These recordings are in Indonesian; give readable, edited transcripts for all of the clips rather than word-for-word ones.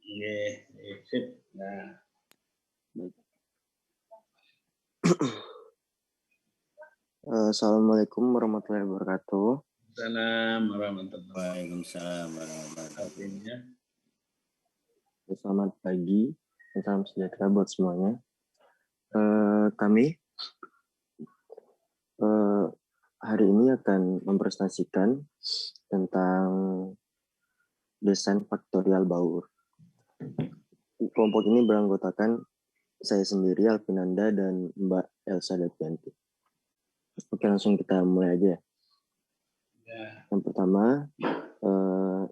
Sip. Nah. Assalamualaikum warahmatullahi wabarakatuh. Assalamualaikum warahmatullahi wabarakatuh. Selamat pagi dan salam sejahtera buat semuanya. Kami hari ini akan mempresentasikan tentang desain faktorial Baur. Kelompok ini beranggotakan saya sendiri, Alvinanda, dan Mbak Elsa Davianti. Oke, langsung kita mulai aja. Yang pertama,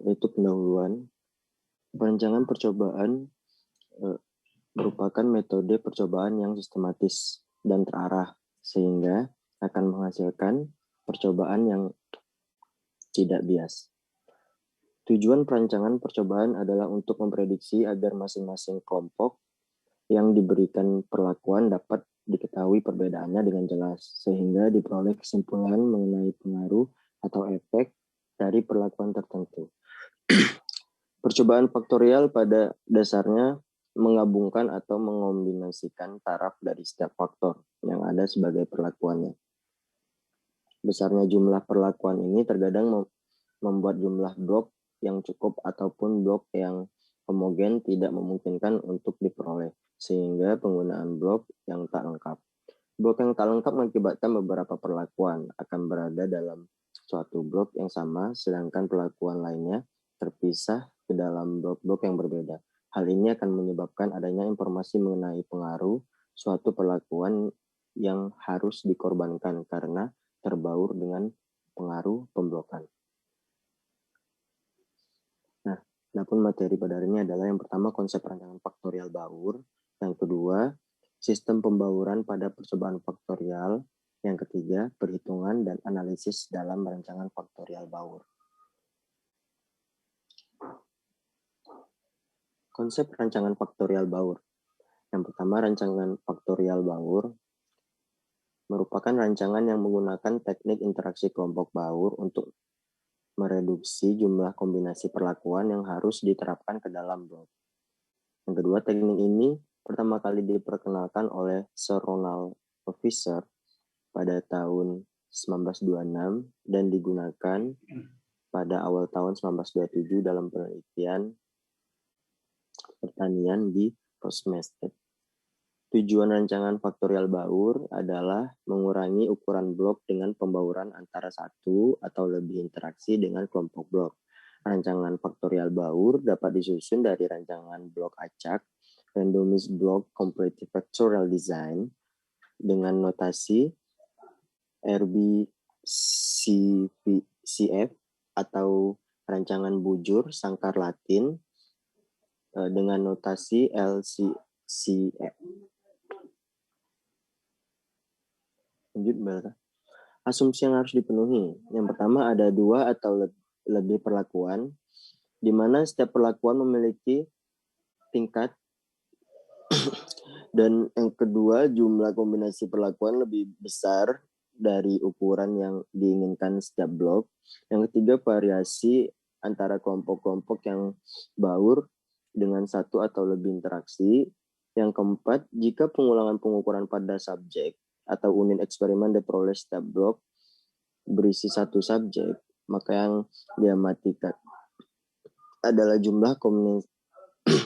yaitu pendahuluan. Perencanaan percobaan merupakan metode percobaan yang sistematis dan terarah, sehingga akan menghasilkan percobaan yang tidak bias. Tujuan perancangan percobaan adalah untuk memprediksi agar masing-masing kelompok yang diberikan perlakuan dapat diketahui perbedaannya dengan jelas, sehingga diperoleh kesimpulan mengenai pengaruh atau efek dari perlakuan tertentu. Percobaan faktorial pada dasarnya menggabungkan atau mengombinasikan taraf dari setiap faktor yang ada sebagai perlakuannya. Besarnya jumlah perlakuan ini terkadang membuat jumlah blok yang cukup ataupun blok yang homogen tidak memungkinkan untuk diperoleh, sehingga penggunaan blok yang tak lengkap. Blok yang tak lengkap mengakibatkan beberapa perlakuan akan berada dalam suatu blok yang sama, sedangkan perlakuan lainnya terpisah ke dalam blok-blok yang berbeda. Hal ini akan menyebabkan adanya informasi mengenai pengaruh suatu perlakuan yang harus dikorbankan karena terbaur dengan pengaruh pemblokan. Nah, adapun materi pada hari ini adalah yang pertama konsep perancangan faktorial Baur, yang kedua sistem pembauran pada percobaan faktorial, yang ketiga perhitungan dan analisis dalam rancangan faktorial Baur. Konsep rancangan faktorial Baur. Yang pertama, rancangan faktorial Baur merupakan rancangan yang menggunakan teknik interaksi kelompok Baur untuk mereduksi jumlah kombinasi perlakuan yang harus diterapkan ke dalam blok. Yang kedua, teknik ini pertama kali diperkenalkan oleh Sir Ronald Fisher pada tahun 1926 dan digunakan pada awal tahun 1927 dalam penelitian pertanian di Postmaster. Tujuan rancangan faktorial Baur adalah mengurangi ukuran blok dengan pembauran antara satu atau lebih interaksi dengan kelompok blok. Rancangan faktorial Baur dapat disusun dari rancangan blok acak, randomized block comparative factorial design, dengan notasi RBCF atau rancangan bujur sangkar Latin dengan notasi LCCF. Lanjut, Mbak. Asumsi yang harus dipenuhi. Yang pertama, ada dua atau lebih perlakuan, di mana setiap perlakuan memiliki tingkat, dan yang kedua, jumlah kombinasi perlakuan lebih besar dari ukuran yang diinginkan setiap blok. Yang ketiga, variasi antara kelompok-kelompok yang baur dengan satu atau lebih interaksi. Yang keempat, jika pengulangan pengukuran pada subjek atau unit eksperimen diperoleh setiap blok berisi satu subjek, maka yang diamatikan adalah jumlah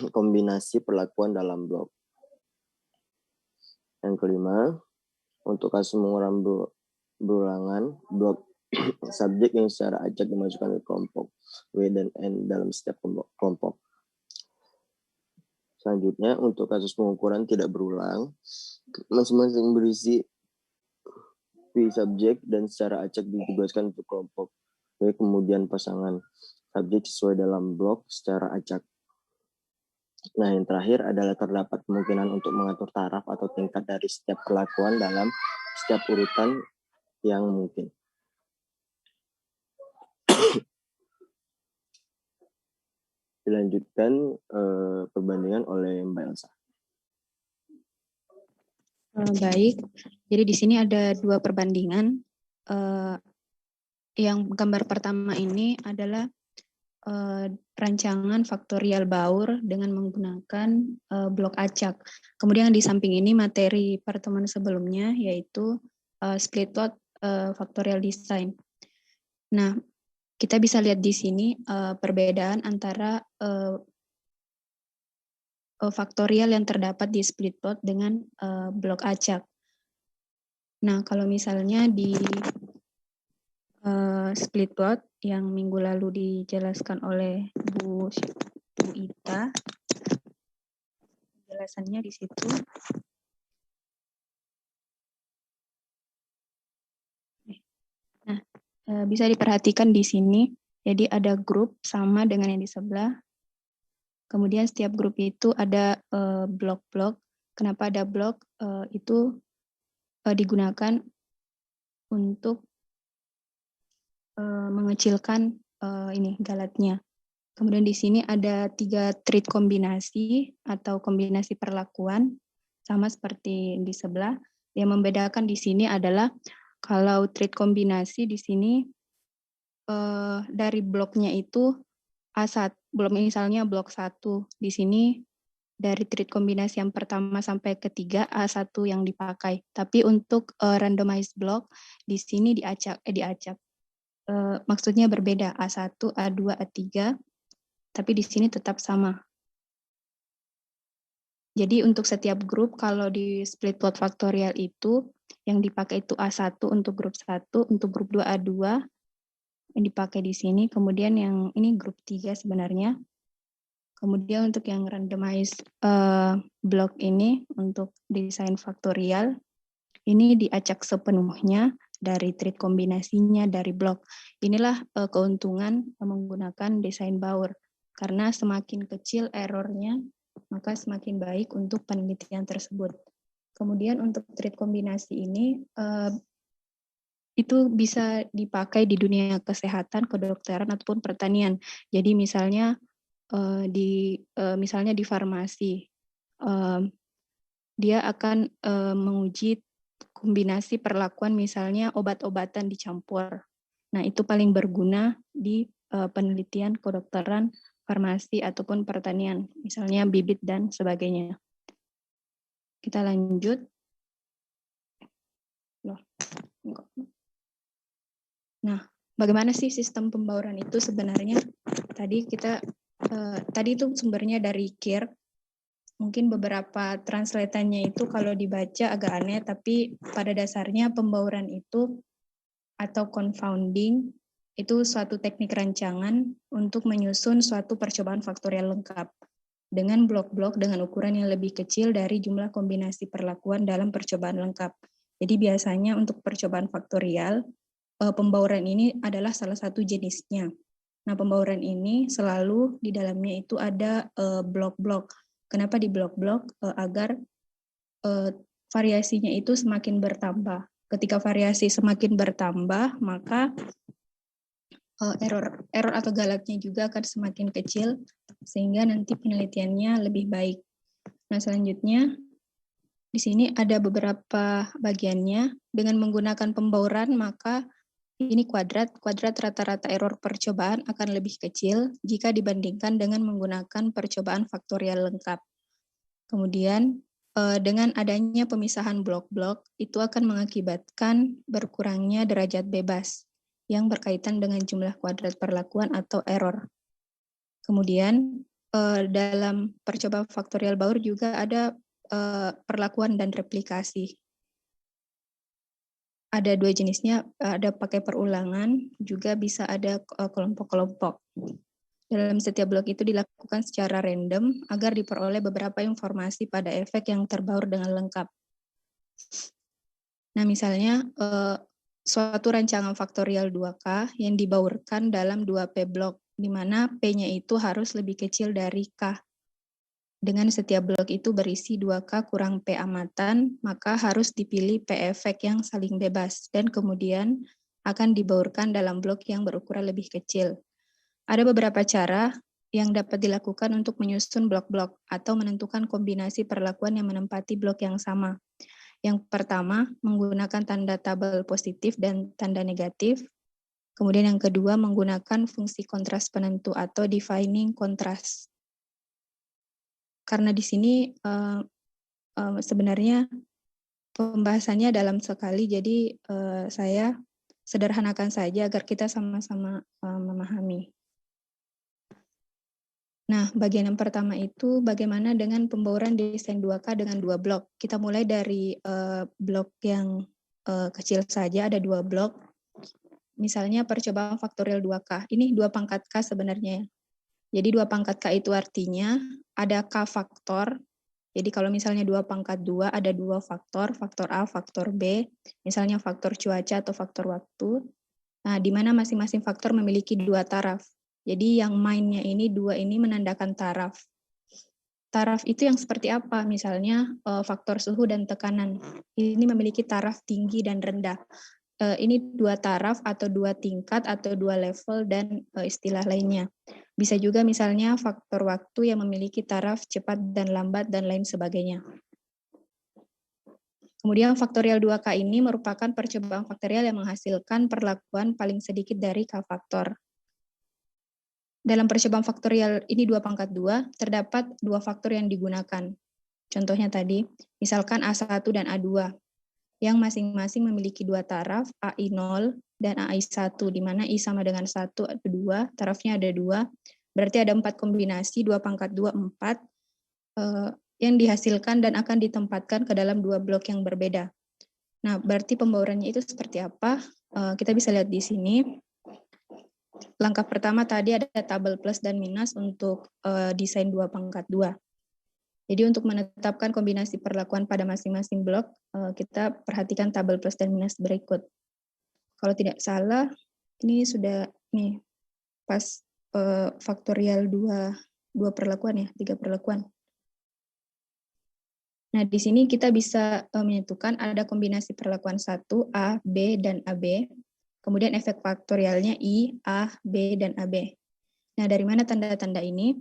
kombinasi perlakuan dalam blok. Yang kelima, untuk kasus pengukuran berulangan blok subjek yang secara acak dimasukkan ke kelompok W dan N dalam setiap kelompok. Selanjutnya, untuk kasus pengukuran tidak berulang, masing-masing berisi P subjek dan secara acak ditugaskan untuk kelompok W, kemudian pasangan subjek sesuai dalam blok secara acak. Nah, yang terakhir adalah terdapat kemungkinan untuk mengatur taraf atau tingkat dari setiap perlakuan dalam setiap urutan yang mungkin. Dilanjutkan perbandingan oleh Mbak Elsa. Baik, jadi di sini ada dua perbandingan. Yang gambar pertama ini adalah rancangan faktorial Baur dengan menggunakan blok acak. Kemudian di samping ini materi pertemuan sebelumnya yaitu split plot faktorial design. Nah, kita bisa lihat di sini perbedaan antara faktorial yang terdapat di split plot dengan blok acak. Nah, kalau misalnya di split plot yang minggu lalu dijelaskan oleh Bu Ita, penjelasannya di situ. Nah, bisa diperhatikan di sini. Jadi ada grup sama dengan yang di sebelah. Kemudian setiap grup itu ada blok-blok. Kenapa ada blok? Itu digunakan untuk mengecilkan ini galatnya. Kemudian di sini ada 3 trait kombinasi atau kombinasi perlakuan sama seperti di sebelah. Yang membedakan di sini adalah kalau trait kombinasi di sini dari bloknya itu A1, belum misalnya blok 1 di sini dari trait kombinasi yang pertama sampai ketiga A1 yang dipakai. Tapi untuk randomized block di sini diacak. Maksudnya berbeda A1, A2, A3, tapi di sini tetap sama. Jadi untuk setiap grup kalau di split plot faktorial itu yang dipakai itu A1 untuk grup 1, untuk grup 2 A2 yang dipakai di sini, kemudian yang ini grup 3 sebenarnya. Kemudian untuk yang randomized block ini untuk desain faktorial ini diacak sepenuhnya dari trait kombinasinya dari blok. Inilah keuntungan menggunakan desain Baur. Karena semakin kecil errornya, maka semakin baik untuk penelitian tersebut. Kemudian untuk trait kombinasi ini itu bisa dipakai di dunia kesehatan, kedokteran ataupun pertanian. Jadi misalnya misalnya di farmasi, dia akan menguji kombinasi perlakuan misalnya obat-obatan dicampur. Nah, itu paling berguna di penelitian kedokteran, farmasi, ataupun pertanian, misalnya bibit dan sebagainya. Kita lanjut. Nah, bagaimana sih sistem pembauran itu sebenarnya? Tadi itu sumbernya dari Kirk. Mungkin beberapa translatannya itu kalau dibaca agak aneh, tapi pada dasarnya pembauran itu atau confounding itu suatu teknik rancangan untuk menyusun suatu percobaan faktorial lengkap dengan blok-blok dengan ukuran yang lebih kecil dari jumlah kombinasi perlakuan dalam percobaan lengkap. Jadi biasanya untuk percobaan faktorial, pembauran ini adalah salah satu jenisnya. Nah, pembauran ini selalu di dalamnya itu ada blok-blok. Kenapa di blok-blok? Agar variasinya itu semakin bertambah. Ketika variasi semakin bertambah, maka error atau galatnya juga akan semakin kecil, sehingga nanti penelitiannya lebih baik. Nah, selanjutnya di sini ada beberapa bagiannya. Dengan menggunakan pembauran, maka ini kuadrat rata-rata error percobaan akan lebih kecil jika dibandingkan dengan menggunakan percobaan faktorial lengkap. Kemudian dengan adanya pemisahan blok-blok itu akan mengakibatkan berkurangnya derajat bebas yang berkaitan dengan jumlah kuadrat perlakuan atau error. Kemudian dalam percobaan faktorial Baur juga ada perlakuan dan replikasi. Ada 2 jenisnya, ada pakai perulangan, juga bisa ada kelompok-kelompok. Dalam setiap blok itu dilakukan secara random agar diperoleh beberapa informasi pada efek yang terbaur dengan lengkap. Nah, misalnya suatu rancangan faktorial 2K yang dibaurkan dalam 2P blok, di mana P-nya itu harus lebih kecil dari K. Dengan setiap blok itu berisi 2K kurang P amatan, maka harus dipilih P efek yang saling bebas, dan kemudian akan dibaurkan dalam blok yang berukuran lebih kecil. Ada beberapa cara yang dapat dilakukan untuk menyusun blok-blok atau menentukan kombinasi perlakuan yang menempati blok yang sama. Yang pertama, menggunakan tanda tabel positif dan tanda negatif. Kemudian yang kedua menggunakan fungsi kontras penentu atau defining kontras. Karena di sini sebenarnya pembahasannya dalam sekali, jadi saya sederhanakan saja agar kita sama-sama memahami. Nah, bagian yang pertama itu bagaimana dengan pembauran desain 2K dengan 2 blok. Kita mulai dari blok yang kecil saja, ada 2 blok. Misalnya percobaan faktorial 2K. Ini 2 pangkat K sebenarnya. Jadi 2 pangkat K itu artinya ada K faktor. Jadi kalau misalnya 2 pangkat 2 ada 2 faktor A, faktor B, misalnya faktor cuaca atau faktor waktu. Nah, di mana masing-masing faktor memiliki 2 taraf. Jadi yang mainnya ini 2 ini menandakan taraf. Taraf itu yang seperti apa? Misalnya faktor suhu dan tekanan. Ini memiliki taraf tinggi dan rendah. Ini 2 taraf atau 2 tingkat atau 2 level dan istilah lainnya. Bisa juga misalnya faktor waktu yang memiliki taraf cepat dan lambat dan lain sebagainya. Kemudian faktorial 2K ini merupakan percobaan faktorial yang menghasilkan perlakuan paling sedikit dari K faktor. Dalam percobaan faktorial ini 2 pangkat 2, terdapat 2 faktor yang digunakan. Contohnya tadi, misalkan A1 dan A2, yang masing-masing memiliki 2 taraf, AI0 dan AI1, di mana I sama dengan 1 atau 2, tarafnya ada 2, berarti ada 4 kombinasi, 2 pangkat 2, 4, yang dihasilkan dan akan ditempatkan ke dalam 2 blok yang berbeda. Nah, berarti pembaurannya itu seperti apa? Kita bisa lihat di sini. Langkah pertama tadi ada tabel plus dan minus untuk desain 2 pangkat 2. Jadi untuk menetapkan kombinasi perlakuan pada masing-masing blok, kita perhatikan tabel plus dan minus berikut. Kalau tidak salah, ini sudah nih pas faktorial 2 perlakuan ya, 3 perlakuan. Nah, di sini kita bisa menyatukan ada kombinasi perlakuan 1, A, B, dan AB. Kemudian efek faktorialnya I, A, B, dan AB. Nah, dari mana tanda-tanda ini?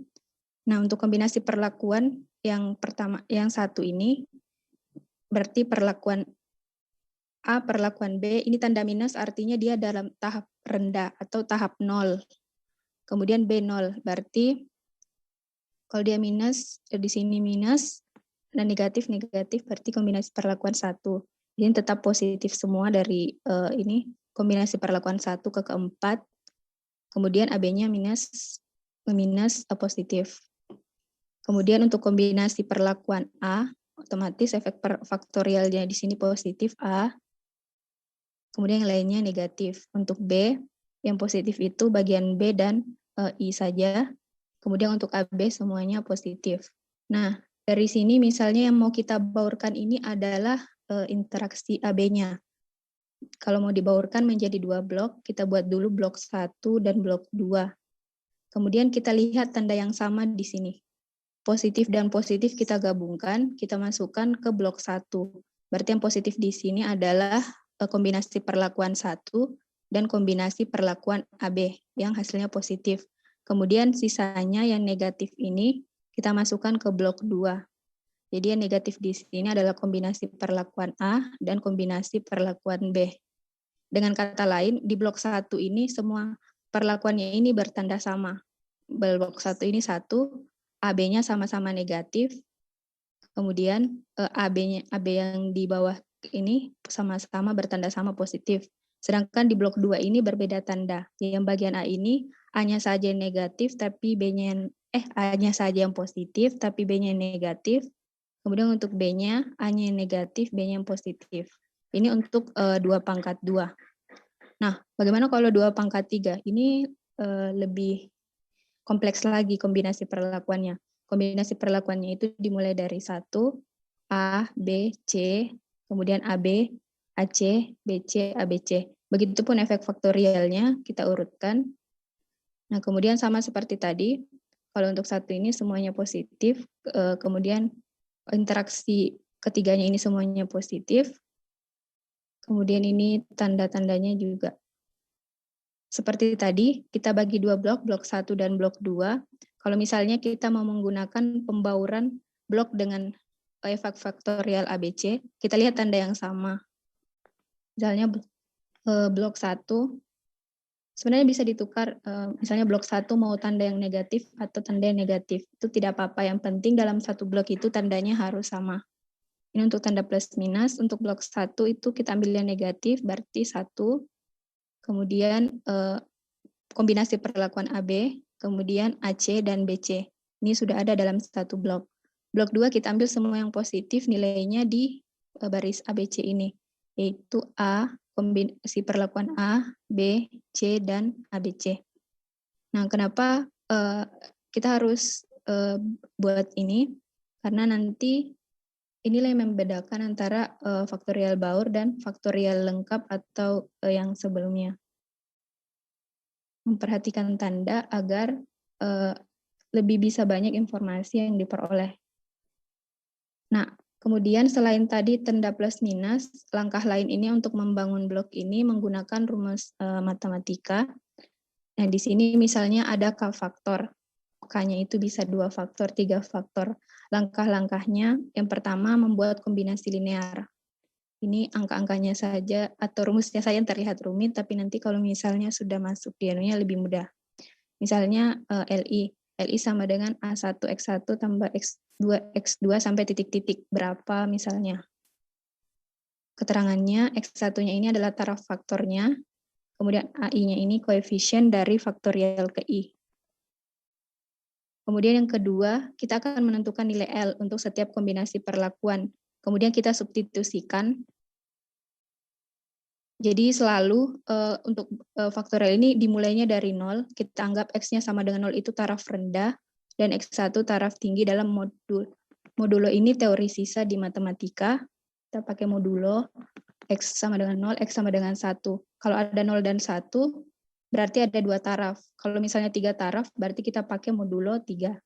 Nah, untuk kombinasi perlakuan yang pertama, yang 1 ini, berarti perlakuan A, perlakuan B, ini tanda minus artinya dia dalam tahap rendah atau tahap 0. Kemudian B 0, berarti kalau dia minus, di sini minus, dan negatif, berarti kombinasi perlakuan 1. Jadi tetap positif semua dari ini, kombinasi perlakuan 1 ke keempat, kemudian AB-nya minus positif. Kemudian untuk kombinasi perlakuan A, otomatis efek faktorialnya di sini positif A, kemudian yang lainnya negatif. Untuk B, yang positif itu bagian B dan I saja, kemudian untuk AB semuanya positif. Nah, dari sini misalnya yang mau kita baurkan ini adalah interaksi AB-nya. Kalau mau dibaurkan menjadi 2 blok, kita buat dulu blok 1 dan blok 2. Kemudian kita lihat tanda yang sama di sini. Positif dan positif kita gabungkan, kita masukkan ke blok 1. Berarti yang positif di sini adalah kombinasi perlakuan 1 dan kombinasi perlakuan AB yang hasilnya positif. Kemudian sisanya yang negatif ini kita masukkan ke blok 2. Jadi yang negatif di sini adalah kombinasi perlakuan A dan kombinasi perlakuan B. Dengan kata lain, di blok 1 ini semua perlakuannya ini bertanda sama. Blok 1 ini 1, AB-nya sama-sama negatif, kemudian AB yang di bawah ini sama-sama bertanda sama positif. Sedangkan di blok 2 ini berbeda tanda. Yang bagian A ini A-nya saja yang negatif, tapi B-nya A-nya saja yang positif, tapi B-nya yang negatif. Kemudian untuk B-nya, A-nya yang negatif, B-nya yang positif. Ini untuk 2 pangkat 2. Nah, bagaimana kalau 2 pangkat 3? Ini lebih kompleks lagi kombinasi perlakuannya. Kombinasi perlakuannya itu dimulai dari 1, A, B, C, kemudian AB, AC, BC, ABC. Begitupun efek faktorialnya kita urutkan. Nah, kemudian sama seperti tadi, kalau untuk 1 ini semuanya positif, kemudian interaksi ketiganya ini semuanya positif. Kemudian ini tanda-tandanya juga. Seperti tadi, kita bagi 2 blok, blok 1 dan blok 2. Kalau misalnya kita mau menggunakan pembauran blok dengan efek faktorial ABC, kita lihat tanda yang sama. Misalnya blok 1 Sebenarnya bisa ditukar, misalnya blok 1 mau tanda yang negatif atau tanda yang negatif. Itu tidak apa-apa, yang penting dalam satu blok itu tandanya harus sama. Ini untuk tanda plus minus, untuk blok 1 itu kita ambil yang negatif, berarti 1, kemudian kombinasi perlakuan AB, kemudian AC dan BC. Ini sudah ada dalam satu blok. Blok 2 kita ambil semua yang positif, nilainya di baris ABC ini, yaitu A, kombinasi perlakuan A, B, C, dan ABC. Nah, kenapa kita harus buat ini? Karena nanti inilah yang membedakan antara faktorial Baur dan faktorial lengkap atau yang sebelumnya. Memperhatikan tanda agar lebih bisa banyak informasi yang diperoleh. Nah, kemudian selain tadi tanda plus minus, langkah lain ini untuk membangun blok ini menggunakan rumus matematika. Nah, di sini misalnya ada K faktor. K-nya itu bisa 2 faktor, 3 faktor. Langkah-langkahnya, yang pertama membuat kombinasi linear. Ini angka-angkanya saja, atau rumusnya saja yang terlihat rumit, tapi nanti kalau misalnya sudah masuk di anunya lebih mudah. Misalnya LI. LI sama dengan A1X1 tambah X2 sampai titik-titik berapa misalnya. Keterangannya X1-nya ini adalah taraf faktornya, kemudian AI-nya ini koefisien dari faktorial ke I. Kemudian yang kedua, kita akan menentukan nilai L untuk setiap kombinasi perlakuan. Kemudian kita substitusikan. Jadi selalu untuk faktorial ini dimulainya dari 0, kita anggap X-nya sama dengan 0 itu taraf rendah, dan X1 taraf tinggi dalam modul. Modulo ini teori sisa di matematika, kita pakai modulo, X sama dengan 0, X sama dengan 1. Kalau ada 0 dan 1, berarti ada 2 taraf. Kalau misalnya 3 taraf, berarti kita pakai modulo 3.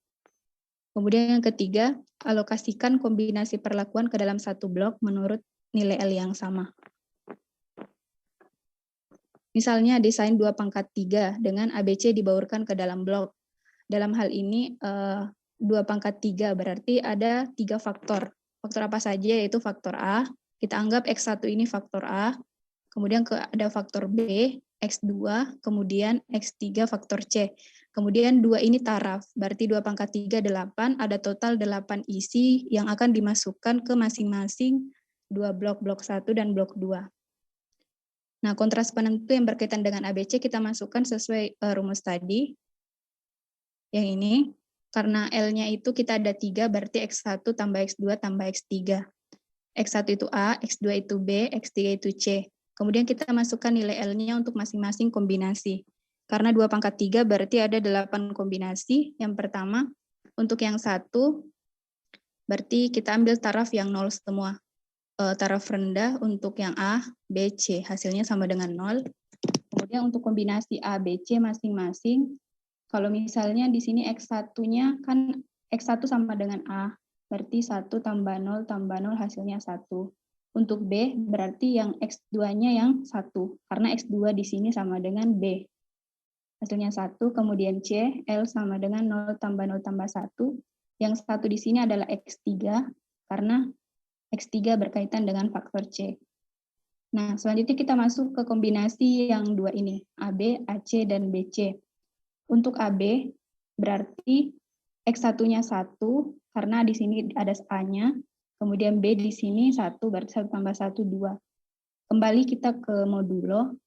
Kemudian yang ketiga, alokasikan kombinasi perlakuan ke dalam satu blok menurut nilai L yang sama. Misalnya desain 2 pangkat 3 dengan ABC dibaurkan ke dalam blok. Dalam hal ini 2 pangkat 3 berarti ada 3 faktor. Faktor apa saja, yaitu faktor A. Kita anggap X1 ini faktor A. Kemudian ada faktor B, X2, kemudian X3 faktor C. Kemudian 2 ini taraf, berarti 2 pangkat 3, 8. Ada total 8 isi yang akan dimasukkan ke masing-masing 2 blok, blok 1 dan blok 2. Nah, kontras penentu yang berkaitan dengan ABC kita masukkan sesuai rumus tadi. Yang ini, karena L-nya itu kita ada 3, berarti X1 tambah X2 tambah X3. X1 itu A, X2 itu B, X3 itu C. Kemudian kita masukkan nilai L-nya untuk masing-masing kombinasi. Karena 2 pangkat 3 berarti ada 8 kombinasi. Yang pertama, untuk yang 1, berarti kita ambil taraf yang 0 semua. Taraf rendah untuk yang A, B, C. Hasilnya sama dengan 0. Kemudian untuk kombinasi A, B, C masing-masing, kalau misalnya di sini X1-nya kan X1 sama dengan A, berarti 1 tambah 0 hasilnya 1. Untuk B berarti yang X2-nya yang 1, karena X2 di sini sama dengan B. Hasilnya 1, kemudian C, L sama dengan 0 tambah 1. Yang 1 di sini adalah X3, karena X3 berkaitan dengan faktor C. Nah, selanjutnya kita masuk ke kombinasi yang 2 ini, AB, AC, dan BC. Untuk AB, berarti X1-nya 1, karena di sini ada A-nya, kemudian B di sini 1, berarti 1 tambah 1, 2. Kembali kita ke modulo.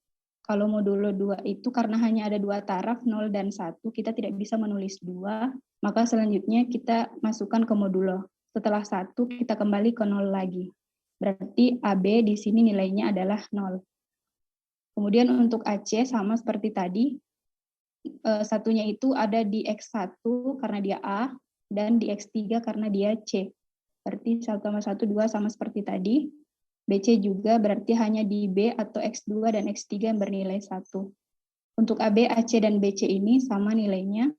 Kalau modulo 2 itu karena hanya ada 2 taraf, 0 dan 1, kita tidak bisa menulis 2, maka selanjutnya kita masukkan ke modulo. Setelah 1, kita kembali ke 0 lagi. Berarti AB di sini nilainya adalah 0. Kemudian untuk AC sama seperti tadi, satunya itu ada di X1 karena dia A, dan di X3 karena dia C. Berarti 1 tambah 1, 2 sama seperti tadi. BC juga berarti hanya di B atau X2 dan X3 yang bernilai 1. Untuk AB, AC, dan BC ini sama nilainya.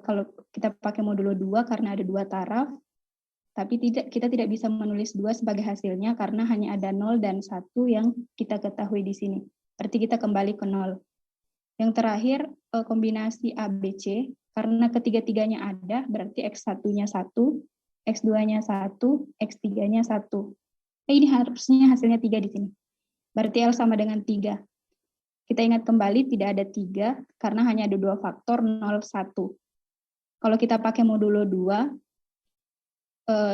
Kalau kita pakai modulo 2 karena ada 2 taraf, tapi kita tidak bisa menulis 2 sebagai hasilnya karena hanya ada 0 dan 1 yang kita ketahui di sini. Berarti kita kembali ke 0. Yang terakhir, kombinasi ABC, karena ketiga-tiganya ada, berarti X1-nya 1, X2-nya 1, X3-nya 1. Ini harusnya hasilnya 3 di sini. Berarti L sama dengan 3. Kita ingat kembali tidak ada 3 karena hanya ada 2 faktor 0, 1. Kalau kita pakai modulo 2,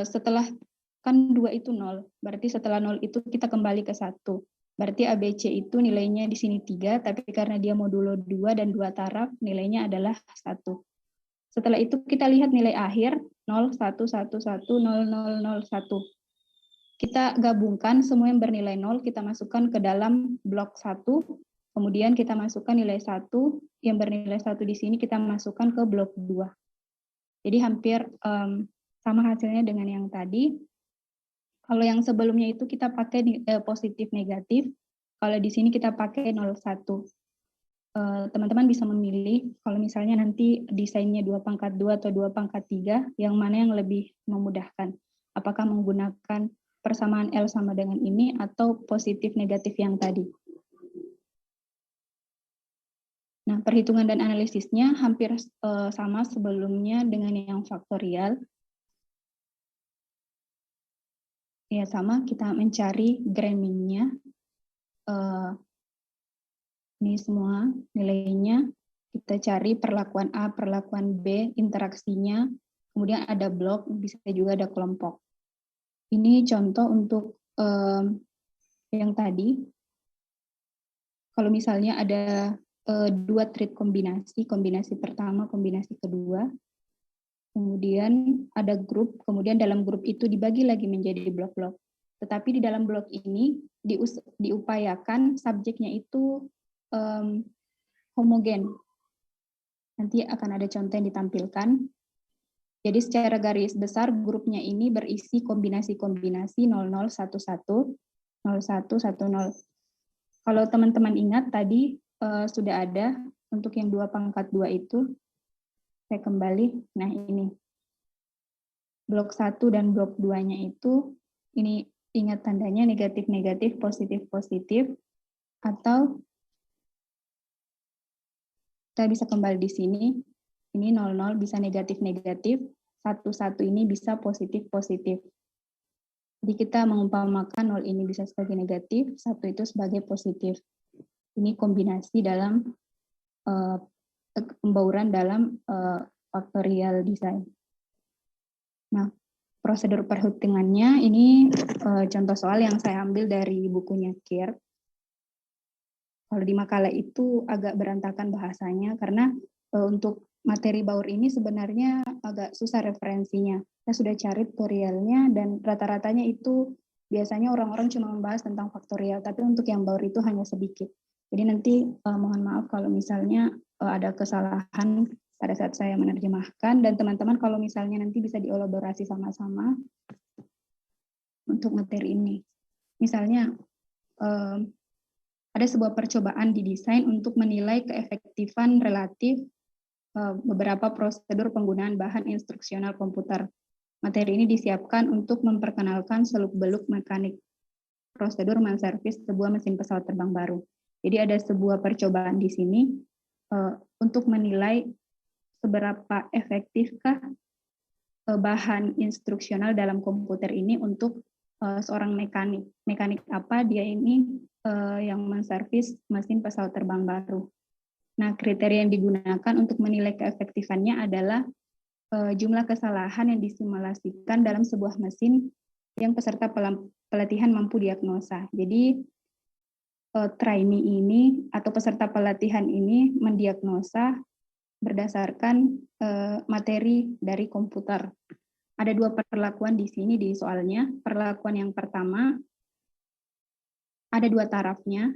setelah kan 2 itu 0, berarti setelah 0 itu kita kembali ke 1. Berarti ABC itu nilainya di sini 3, tapi karena dia modulo 2 dan 2 taraf, nilainya adalah 1. Setelah itu kita lihat nilai akhir 0, 1, 1, 1, 0, 0, 0, 1. Kita gabungkan semua yang bernilai 0, kita masukkan ke dalam blok 1, kemudian kita masukkan nilai 1, yang bernilai 1 di sini kita masukkan ke blok 2. Jadi hampir sama hasilnya dengan yang tadi. Kalau yang sebelumnya itu kita pakai positif negatif, kalau di sini kita pakai 0, 1. Teman-teman bisa memilih kalau misalnya nanti desainnya 2/2 atau 2/3, yang mana yang lebih memudahkan. Apakah menggunakan persamaan L sama dengan ini atau positif negatif yang tadi. Nah, perhitungan dan analisisnya hampir sama sebelumnya dengan yang faktorial. Ya, sama, kita mencari Gram-nya. Ini semua nilainya. Kita cari perlakuan A, perlakuan B, interaksinya. Kemudian ada blok, bisa juga ada kelompok. Ini contoh untuk yang tadi. Kalau misalnya ada 2 trait kombinasi pertama, kombinasi kedua. Kemudian ada grup, kemudian dalam grup itu dibagi lagi menjadi blok-blok. Tetapi di dalam blok ini diupayakan subjeknya itu homogen. Nanti akan ada contoh yang ditampilkan. Jadi secara garis besar grupnya ini berisi kombinasi-kombinasi 0011, 0110. Kalau teman-teman ingat tadi sudah ada untuk yang 2/2 itu. Saya kembali. Nah, ini. Blok 1 dan blok 2-nya itu, ini ingat tandanya negatif-negatif, positif-positif, atau kita bisa kembali di sini. Ini 00 bisa negatif-negatif, 11 ini bisa positif-positif. Jadi kita mengumpamakan 0 ini bisa sebagai negatif, 1 itu sebagai positif. Ini kombinasi dalam pembauran dalam factorial design. Nah, prosedur perhitungannya ini contoh soal yang saya ambil dari bukunya Kirk. Kalau di makalah itu agak berantakan bahasanya karena untuk materi baur ini sebenarnya agak susah referensinya. Saya sudah cari tutorialnya dan rata-ratanya itu biasanya orang-orang cuma membahas tentang faktorial, tapi untuk yang baur itu hanya sedikit. Jadi nanti mohon maaf kalau misalnya ada kesalahan pada saat saya menerjemahkan, dan teman-teman kalau misalnya nanti bisa dielaborasi sama-sama untuk materi ini. Misalnya ada sebuah percobaan di desain untuk menilai keefektifan relatif beberapa prosedur penggunaan bahan instruksional komputer. Materi ini disiapkan untuk memperkenalkan seluk-beluk mekanik prosedur menservis sebuah mesin pesawat terbang baru. Jadi ada sebuah percobaan di sini untuk menilai seberapa efektifkah bahan instruksional dalam komputer ini untuk seorang mekanik. Mekanik apa dia ini yang menservis mesin pesawat terbang baru. Nah, kriteria yang digunakan untuk menilai keefektifannya adalah jumlah kesalahan yang disimulasikan dalam sebuah mesin yang peserta pelatihan mampu diagnosa. Jadi trainee ini atau peserta pelatihan ini mendiagnosa berdasarkan materi dari komputer. Ada 2 perlakuan di sini di soalnya. Perlakuan yang pertama, ada 2 tarafnya.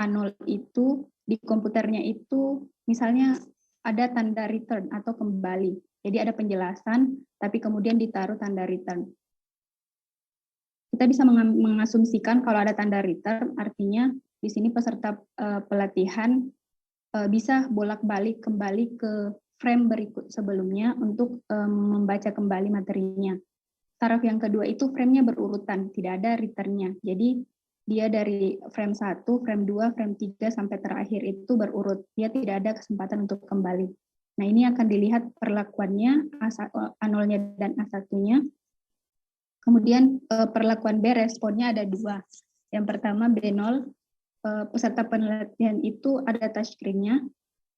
A0 itu di komputernya itu misalnya ada tanda return atau kembali. Jadi ada penjelasan, tapi kemudian ditaruh tanda return. Kita bisa mengasumsikan kalau ada tanda return, artinya di sini peserta pelatihan bisa bolak-balik kembali ke frame berikut sebelumnya untuk membaca kembali materinya. Taraf yang kedua itu frame-nya berurutan, tidak ada return-nya. Jadi dia dari frame 1, frame 2, frame 3 sampai terakhir itu berurut. Dia tidak ada kesempatan untuk kembali. Nah, ini akan dilihat perlakuannya A0-nya dan A1-nya. Kemudian perlakuan B responnya ada 2. Yang pertama B0 peserta penelitian itu ada touchscreen-nya.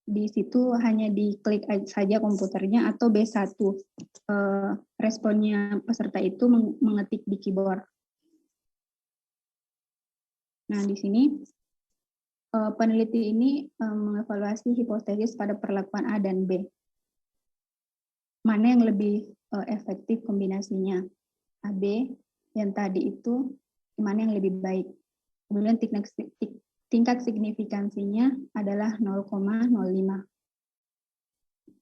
Di situ hanya diklik saja komputernya, atau B1 responnya peserta itu mengetik di keyboard. Nah, di sini peneliti ini mengevaluasi hipotesis pada perlakuan A dan B. Mana yang lebih efektif kombinasinya? AB yang tadi itu mana yang lebih baik? Kemudian tingkat signifikansinya adalah 0,05.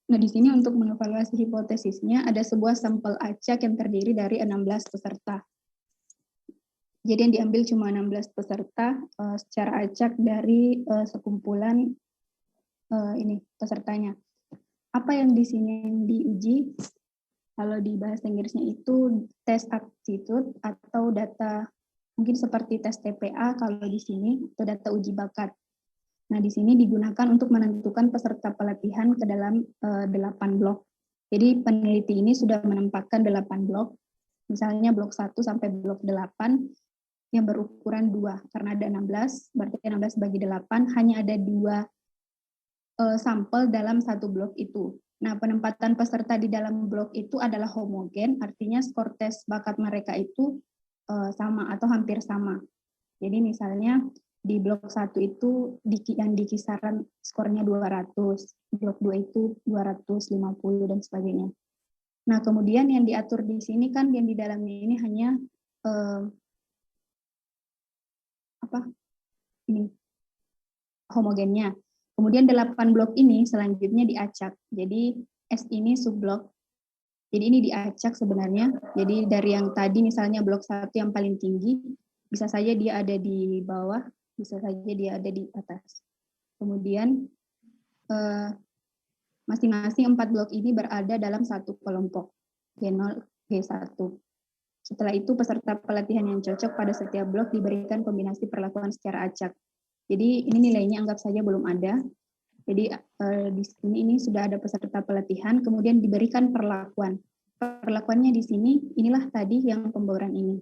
Nah, di sini untuk mengevaluasi hipotesisnya ada sebuah sampel acak yang terdiri dari 16 peserta. Jadi yang diambil cuma 16 peserta secara acak dari sekumpulan ini pesertanya. Apa yang di sini yang diuji? Kalau di bahasa Inggrisnya itu tes aptitude atau data mungkin seperti tes TPA kalau di sini, atau data uji bakat. Nah, di sini digunakan untuk menentukan peserta pelatihan ke dalam 8 blok. Jadi peneliti ini sudah menempatkan 8 blok, misalnya blok 1 sampai blok 8 yang berukuran 2, karena ada 16, berarti 16 bagi 8, hanya ada 2 sampel dalam satu blok itu. Nah, penempatan peserta di dalam blok itu adalah homogen, artinya skor tes bakat mereka itu sama atau hampir sama. Jadi misalnya di blok 1 itu yang di kisaran skornya 200, blok 2 itu 250 dan sebagainya. Nah, kemudian yang diatur di sini kan yang di dalamnya ini hanya homogennya. Kemudian 8 blok ini selanjutnya diacak. Jadi S ini subblok. Jadi ini diacak sebenarnya. Jadi dari yang tadi misalnya blok 1 yang paling tinggi, bisa saja dia ada di bawah, bisa saja dia ada di atas. Kemudian masing-masing 4 blok ini berada dalam satu kelompok, G0, G1. Setelah itu peserta pelatihan yang cocok pada setiap blok diberikan kombinasi perlakuan secara acak. Jadi ini nilainya anggap saja belum ada. Jadi di sini ini sudah ada peserta pelatihan, kemudian diberikan perlakuan. Perlakuannya di sini, inilah tadi yang pemboran ini.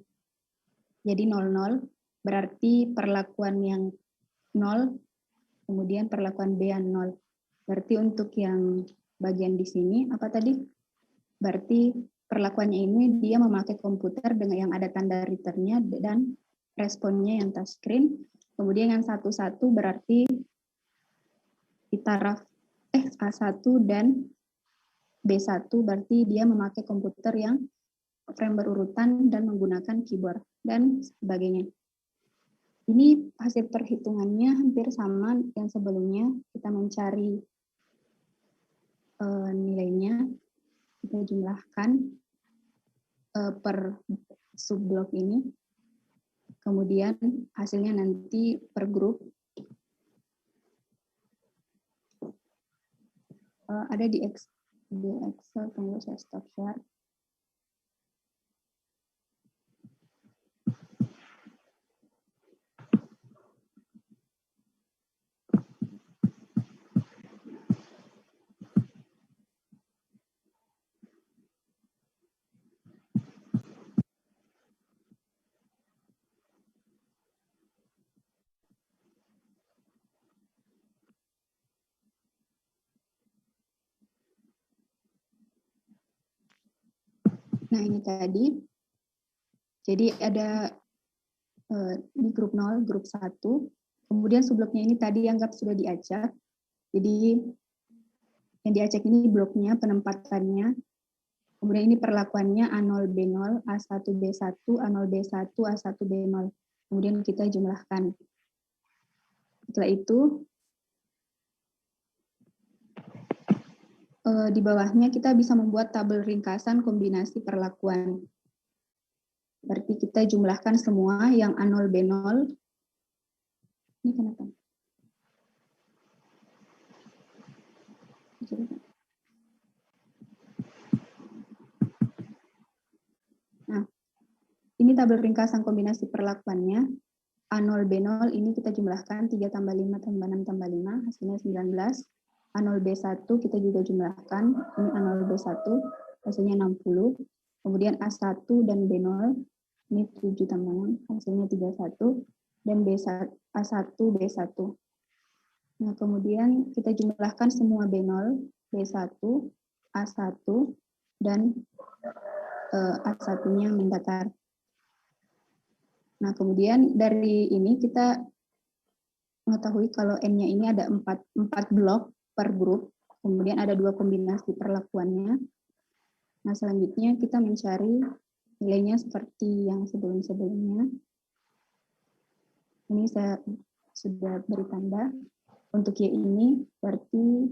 Jadi 00, berarti perlakuan yang 0, kemudian perlakuan B yang 0. Berarti untuk yang bagian di sini, apa tadi? Berarti perlakuannya ini dia memakai komputer dengan yang ada tanda returnnya dan responnya yang touchscreen. Kemudian yang 11 berarti di taraf A1 dan B1 berarti dia memakai komputer yang frame berurutan dan menggunakan keyboard dan sebagainya. Ini hasil perhitungannya hampir sama yang sebelumnya. Kita mencari nilainya, kita jumlahkan per subblok ini. Kemudian hasilnya nanti per grup ada di Excel, tunggu saya stop share. Nah, ini tadi. Jadi ada di grup 0, grup 1. Kemudian subbloknya ini tadi anggap sudah diacak. Jadi yang diacak ini bloknya, penempatannya. Kemudian ini perlakuannya A0, B0, A1, B1, A0, B1, A1, B0. Kemudian kita jumlahkan. Setelah itu, di bawahnya kita bisa membuat tabel ringkasan kombinasi perlakuan. Berarti kita jumlahkan semua yang A0, B0. Ini kenapa? Nah, ini tabel ringkasan kombinasi perlakuannya. A0, B0 ini kita jumlahkan 3 tambah 5 tambah 6 tambah 5, hasilnya 19. A0, B1 kita juga jumlahkan, ini A0, B1, hasilnya 60. Kemudian A1 dan B0, ini 7 tambah 6, hasilnya 31. dan A1, B1. Nah, kemudian kita jumlahkan semua B0, B1, A1, dan A1-nya mendatar. Nah, kemudian dari ini kita mengetahui kalau N-nya ini ada 4 blok per grup, kemudian ada 2 kombinasi perlakuannya. Nah, selanjutnya kita mencari nilainya seperti yang sebelum-sebelumnya. Ini saya sudah beri tanda. Untuk Y ini berarti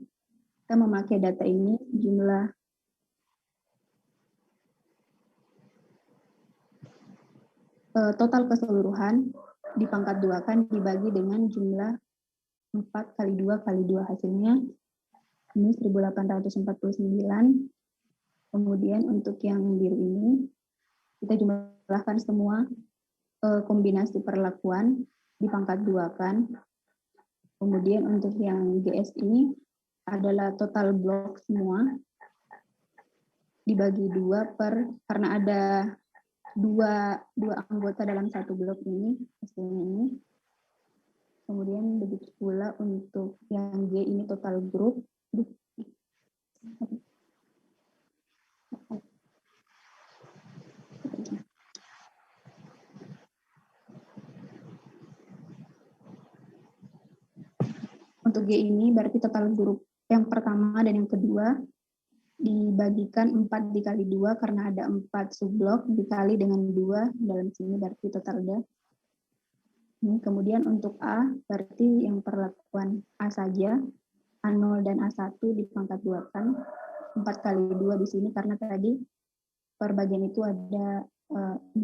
kita memakai data ini jumlah total keseluruhan dipangkat 2 kan dibagi dengan jumlah 4 kali 2 kali 2 hasilnya ini 1849. Kemudian untuk yang biru ini kita jumlahkan semua kombinasi perlakuan dipangkat 2 kan. Kemudian untuk yang GS ini adalah total blok semua dibagi 2 karena ada dua anggota dalam satu blok ini, hasilnya ini. Kemudian begitu pula untuk yang G ini total grup. Untuk G ini berarti total grup yang pertama dan yang kedua dibagikan 4 dikali 2 karena ada 4 subblok dikali dengan 2 dalam sini berarti total ada. Ini kemudian untuk A berarti yang perlakuan A saja, A0 dan A1 dipangkat 2 kan 4 kali 2 di sini karena tadi perbagian itu ada 8.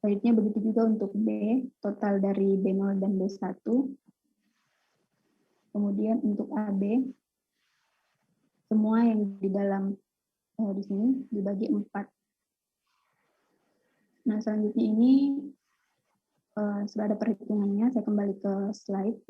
Selanjutnya begitu juga untuk B, total dari B0 dan B1. Kemudian untuk AB, semua yang di dalam di sini dibagi 4. Nah, selanjutnya ini sudah ada perhitungannya, saya kembali ke slide.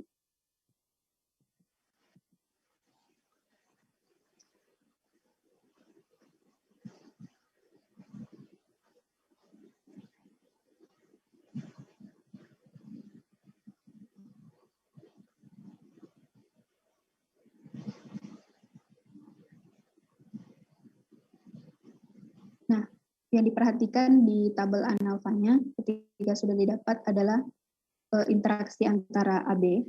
Nah, yang diperhatikan di tabel analfanya ketika sudah didapat adalah interaksi antara AB,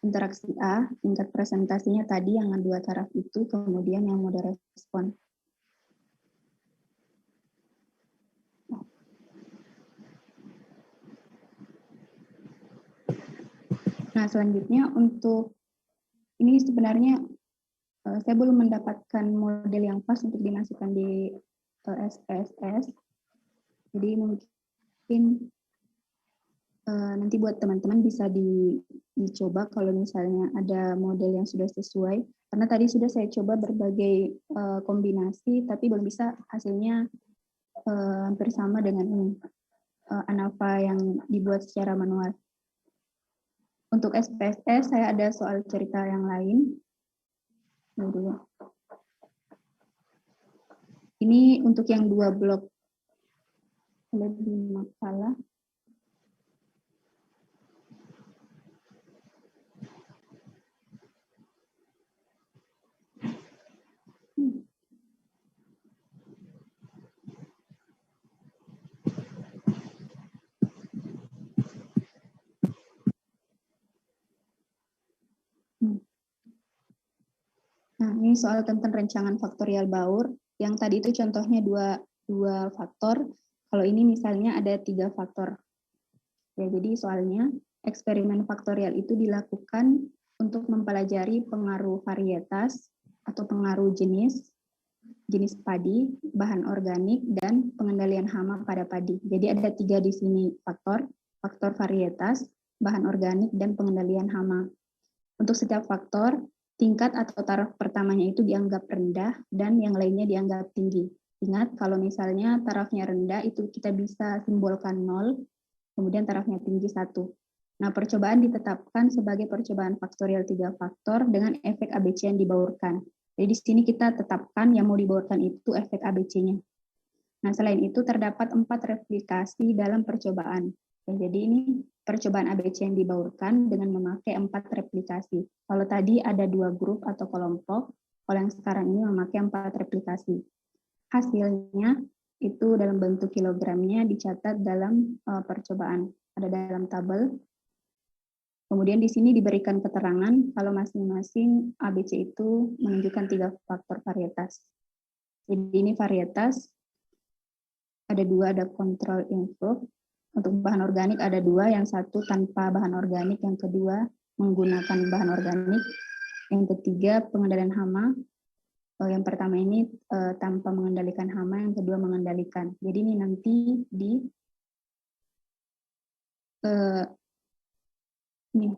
interaksi A, tingkat presentasinya tadi yang 2 taraf itu, kemudian yang mode respon. Nah, selanjutnya untuk ini sebenarnya saya belum mendapatkan model yang pas untuk dimasukkan di SPSS. Jadi mungkin nanti buat teman-teman bisa dicoba kalau misalnya ada model yang sudah sesuai. Karena tadi sudah saya coba berbagai kombinasi, tapi belum bisa hasilnya hampir sama dengan ini, ANALPHA yang dibuat secara manual. Untuk SPSS saya ada soal cerita yang lain. Ini untuk yang 2 blok lebih makalah. Nah, ini soal tentang rancangan faktorial Baur. Yang tadi itu contohnya dua faktor. Kalau ini misalnya ada 3 faktor. Ya, jadi soalnya eksperimen faktorial itu dilakukan untuk mempelajari pengaruh varietas atau pengaruh jenis padi, bahan organik, dan pengendalian hama pada padi. Jadi ada 3 di sini faktor varietas, bahan organik, dan pengendalian hama. Untuk setiap faktor, tingkat atau taraf pertamanya itu dianggap rendah dan yang lainnya dianggap tinggi. Ingat kalau misalnya tarafnya rendah itu kita bisa simbolkan 0, kemudian tarafnya tinggi 1. Nah, percobaan ditetapkan sebagai percobaan faktorial 3 faktor dengan efek ABC yang dibaurkan. Jadi di sini kita tetapkan yang mau dibaurkan itu efek ABC-nya. Nah, selain itu terdapat 4 replikasi dalam percobaan. Jadi ini percobaan ABC yang dibaurkan dengan memakai 4 replikasi. Kalau tadi ada 2 grup atau kelompok, kalau yang sekarang ini memakai 4 replikasi. Hasilnya itu dalam bentuk kilogramnya dicatat dalam percobaan. Ada dalam tabel. Kemudian di sini diberikan keterangan kalau masing-masing ABC itu menunjukkan 3 faktor varietas. Jadi ini varietas, ada 2, ada control improve. Untuk bahan organik ada 2, yang satu tanpa bahan organik, yang kedua menggunakan bahan organik. Yang ketiga pengendalian hama. Yang pertama ini tanpa mengendalikan hama, yang kedua mengendalikan. Jadi ini nanti di ini.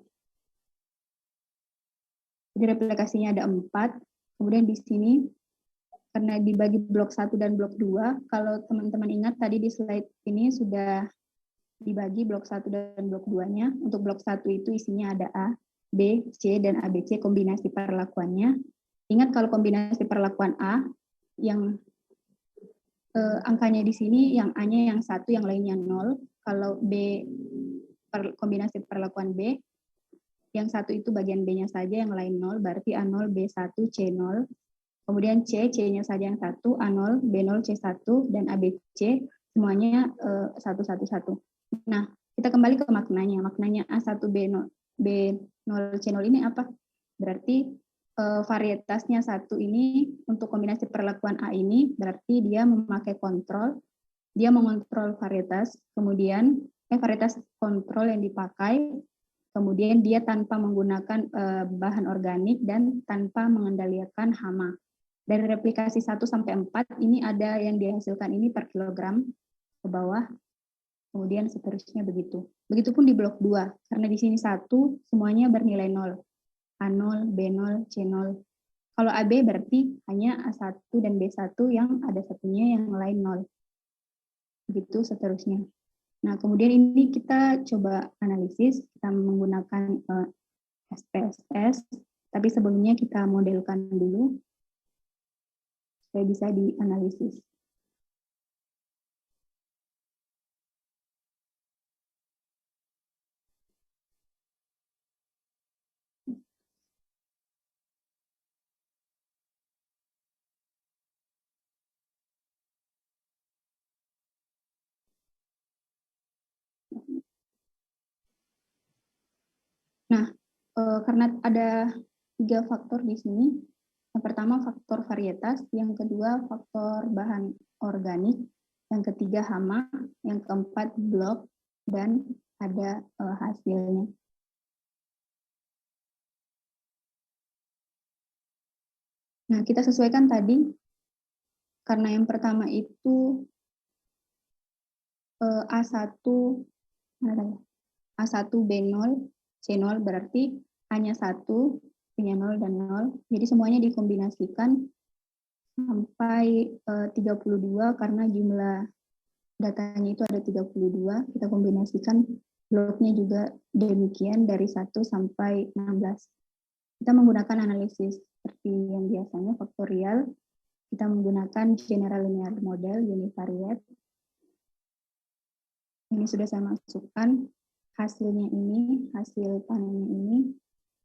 Jadi replikasinya ada 4. Kemudian di sini karena dibagi blok 1 dan blok 2, kalau teman-teman ingat tadi di slide ini sudah dibagi blok 1 dan blok 2-nya. Untuk blok 1 itu isinya ada A, B, C, dan ABC kombinasi perlakuannya. Ingat kalau kombinasi perlakuan A, yang angkanya di sini, yang A-nya yang 1, yang lainnya 0. Kalau B, kombinasi perlakuan B, yang 1 itu bagian B-nya saja, yang lain 0, berarti A0, B1, C0. Kemudian C, C-nya saja yang 1, A0, B0, C1, dan ABC semuanya 1, 1, 1. Nah, kita kembali ke maknanya. Maknanya A1, B0, C0 ini apa? Berarti varietasnya 1 ini untuk kombinasi perlakuan A ini berarti dia memakai kontrol, dia mengontrol varietas, kemudian varietas kontrol yang dipakai, kemudian dia tanpa menggunakan bahan organik dan tanpa mengendalikan hama. Dari replikasi 1 sampai 4 ini ada yang dihasilkan ini per kilogram ke bawah, kemudian seterusnya begitu. Begitupun di blok 2, karena di sini 1 semuanya bernilai 0. A0, B0, C0. Kalau AB berarti hanya A1 dan B1 yang ada satunya, yang lain 0. Begitu seterusnya. Nah, kemudian ini kita coba analisis, kita menggunakan SPSS, tapi sebelumnya kita modelkan dulu supaya bisa dianalisis. Nah, karena ada 3 faktor di sini. Yang pertama faktor varietas, yang kedua faktor bahan organik, yang ketiga hama, yang keempat blok, dan ada hasilnya. Nah, kita sesuaikan tadi, karena yang pertama itu A1, B0, C0 berarti hanya 1, punya 0 dan 0. Jadi semuanya dikombinasikan sampai 32 karena jumlah datanya itu ada 32. Kita kombinasikan bloknya juga demikian dari 1 sampai 16. Kita menggunakan analisis seperti yang biasanya faktorial. Kita menggunakan general linear model univariate. Ini sudah saya masukkan hasilnya ini, hasil panennya ini.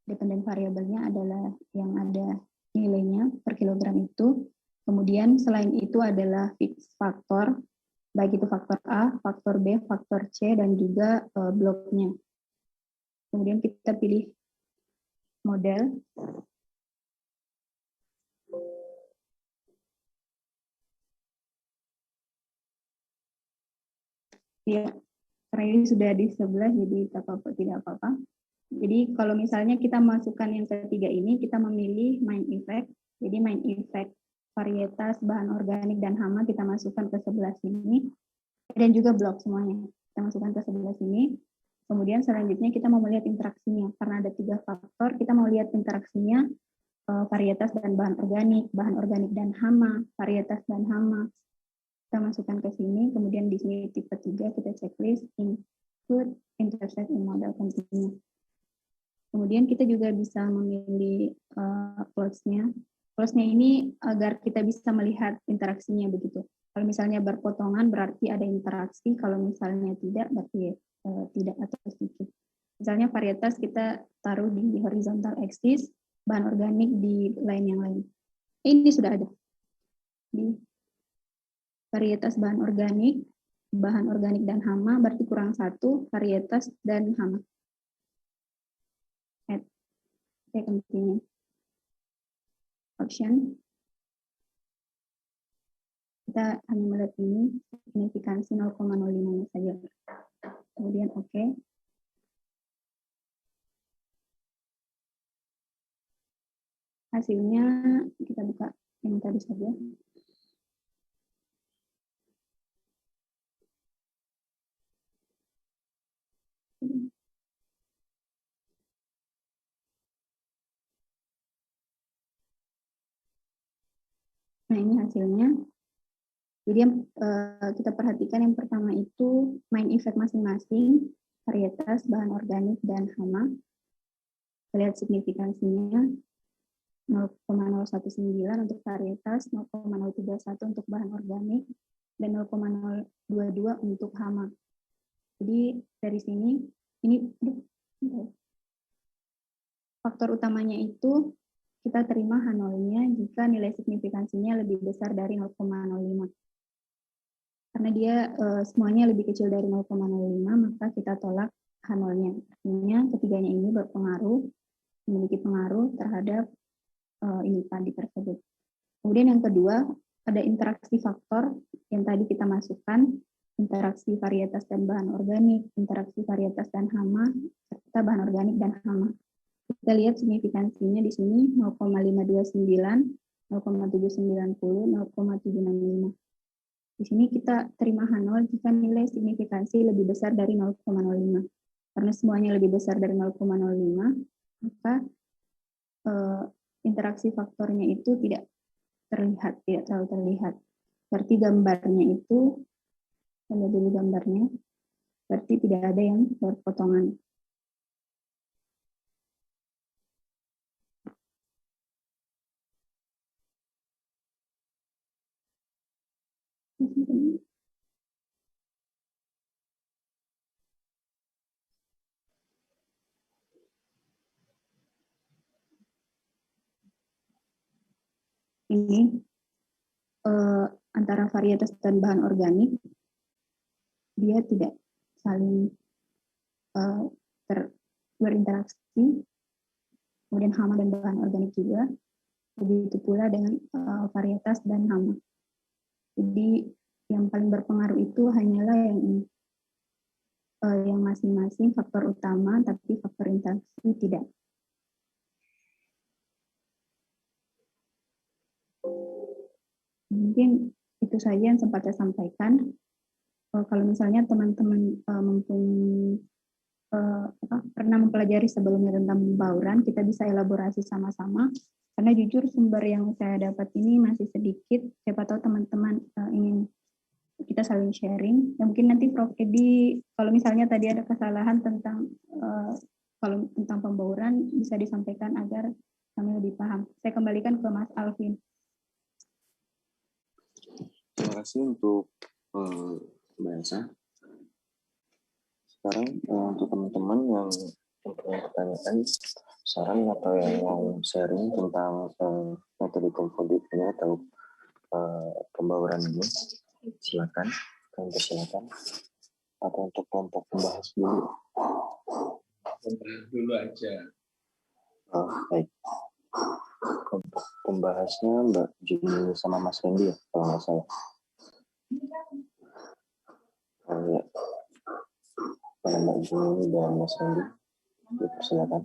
Dependen variabelnya adalah yang ada nilainya per kilogram itu. Kemudian selain itu adalah fixed faktor, baik itu faktor A, faktor B, faktor C, dan juga bloknya. Kemudian kita pilih model. Ya, karena ini sudah di sebelah, jadi tidak apa-apa. Jadi kalau misalnya kita masukkan yang ketiga ini, kita memilih main effect. Jadi main effect varietas, bahan organik, dan hama kita masukkan ke sebelah sini. Dan juga blok semuanya. Kita masukkan ke sebelah sini. Kemudian selanjutnya kita mau melihat interaksinya. Karena ada 3 faktor, kita mau lihat interaksinya varietas dan bahan organik dan hama, varietas dan hama. Kita masukkan ke sini, kemudian di sini tipe 3 kita checklist include intersect in model continue. Kemudian kita juga bisa memilih plots-nya. Plots-nya ini agar kita bisa melihat interaksinya begitu. Kalau misalnya berpotongan berarti ada interaksi, kalau misalnya tidak berarti tidak atau sedikit. Misalnya varietas kita taruh di horizontal axis, bahan organik di line yang lain. Ini sudah ada. Di varietas bahan organik dan hama berarti kurang satu, varietas dan hama. Add. Oke, continue. Option. Kita hanya melihat ini, signifikansi 0,05 saja. Kemudian oke. Hasilnya kita buka yang tadi saja. Nah, ini hasilnya. Jadi kita perhatikan yang pertama itu main effect masing-masing, varietas, bahan organik, dan hama. Kita lihat signifikansinya 0,019 untuk varietas, 0,031 untuk bahan organik, dan 0,022 untuk hama. Jadi dari sini, ini faktor utamanya itu kita terima H0-nya jika nilai signifikansinya lebih besar dari 0,05. Karena dia semuanya lebih kecil dari 0,05, maka kita tolak H0-nya. Artinya ketiganya ini berpengaruh, memiliki pengaruh terhadap ini tadi tersebut. Kemudian yang kedua, ada interaksi faktor yang tadi kita masukkan, interaksi varietas dan bahan organik, interaksi varietas dan hama, serta bahan organik dan hama. Kita lihat signifikansinya di sini 0,529, 0,790, 0,765. Di sini kita terima H0 jika nilai signifikansi lebih besar dari 0,05. Karena semuanya lebih besar dari 0,05, maka interaksi faktornya itu tidak terlalu terlihat. Berarti gambarnya itu, saya dulu gambarnya, berarti tidak ada yang berpotongan. Ini antara varietas dan bahan organik, dia tidak saling berinteraksi. Kemudian hama dan bahan organik juga. Begitu pula dengan varietas dan hama. Jadi yang paling berpengaruh itu hanyalah yang ini. Yang masing-masing faktor utama, tapi faktor interaksi tidak. Mungkin itu saja yang sempat saya sampaikan. Kalau misalnya teman-teman pernah mempelajari sebelumnya tentang pembauran, kita bisa elaborasi sama-sama. Karena jujur sumber yang saya dapat ini masih sedikit. Siapa tahu teman-teman ingin kita saling sharing. Ya mungkin nanti Prof. Edi, kalau misalnya tadi ada kesalahan tentang kalau tentang pembauran bisa disampaikan agar kami lebih paham. Saya kembalikan ke Mas Alvin. Terima kasih untuk Mbak Elsa. Sekarang untuk teman-teman yang mempunyai pertanyaan, saran atau yang mau sharing tentang metode komposit ini atau pembauran ini, silakan, kami persilakan. Atau untuk kelompok pembahas dulu. Pembahas dulu aja. Baik. Kelompok pembahasnya Mbak Juni sama Mas Randy ya, kalau nggak salah. Ya. Mbak Juni dan Mas Randy, silakan.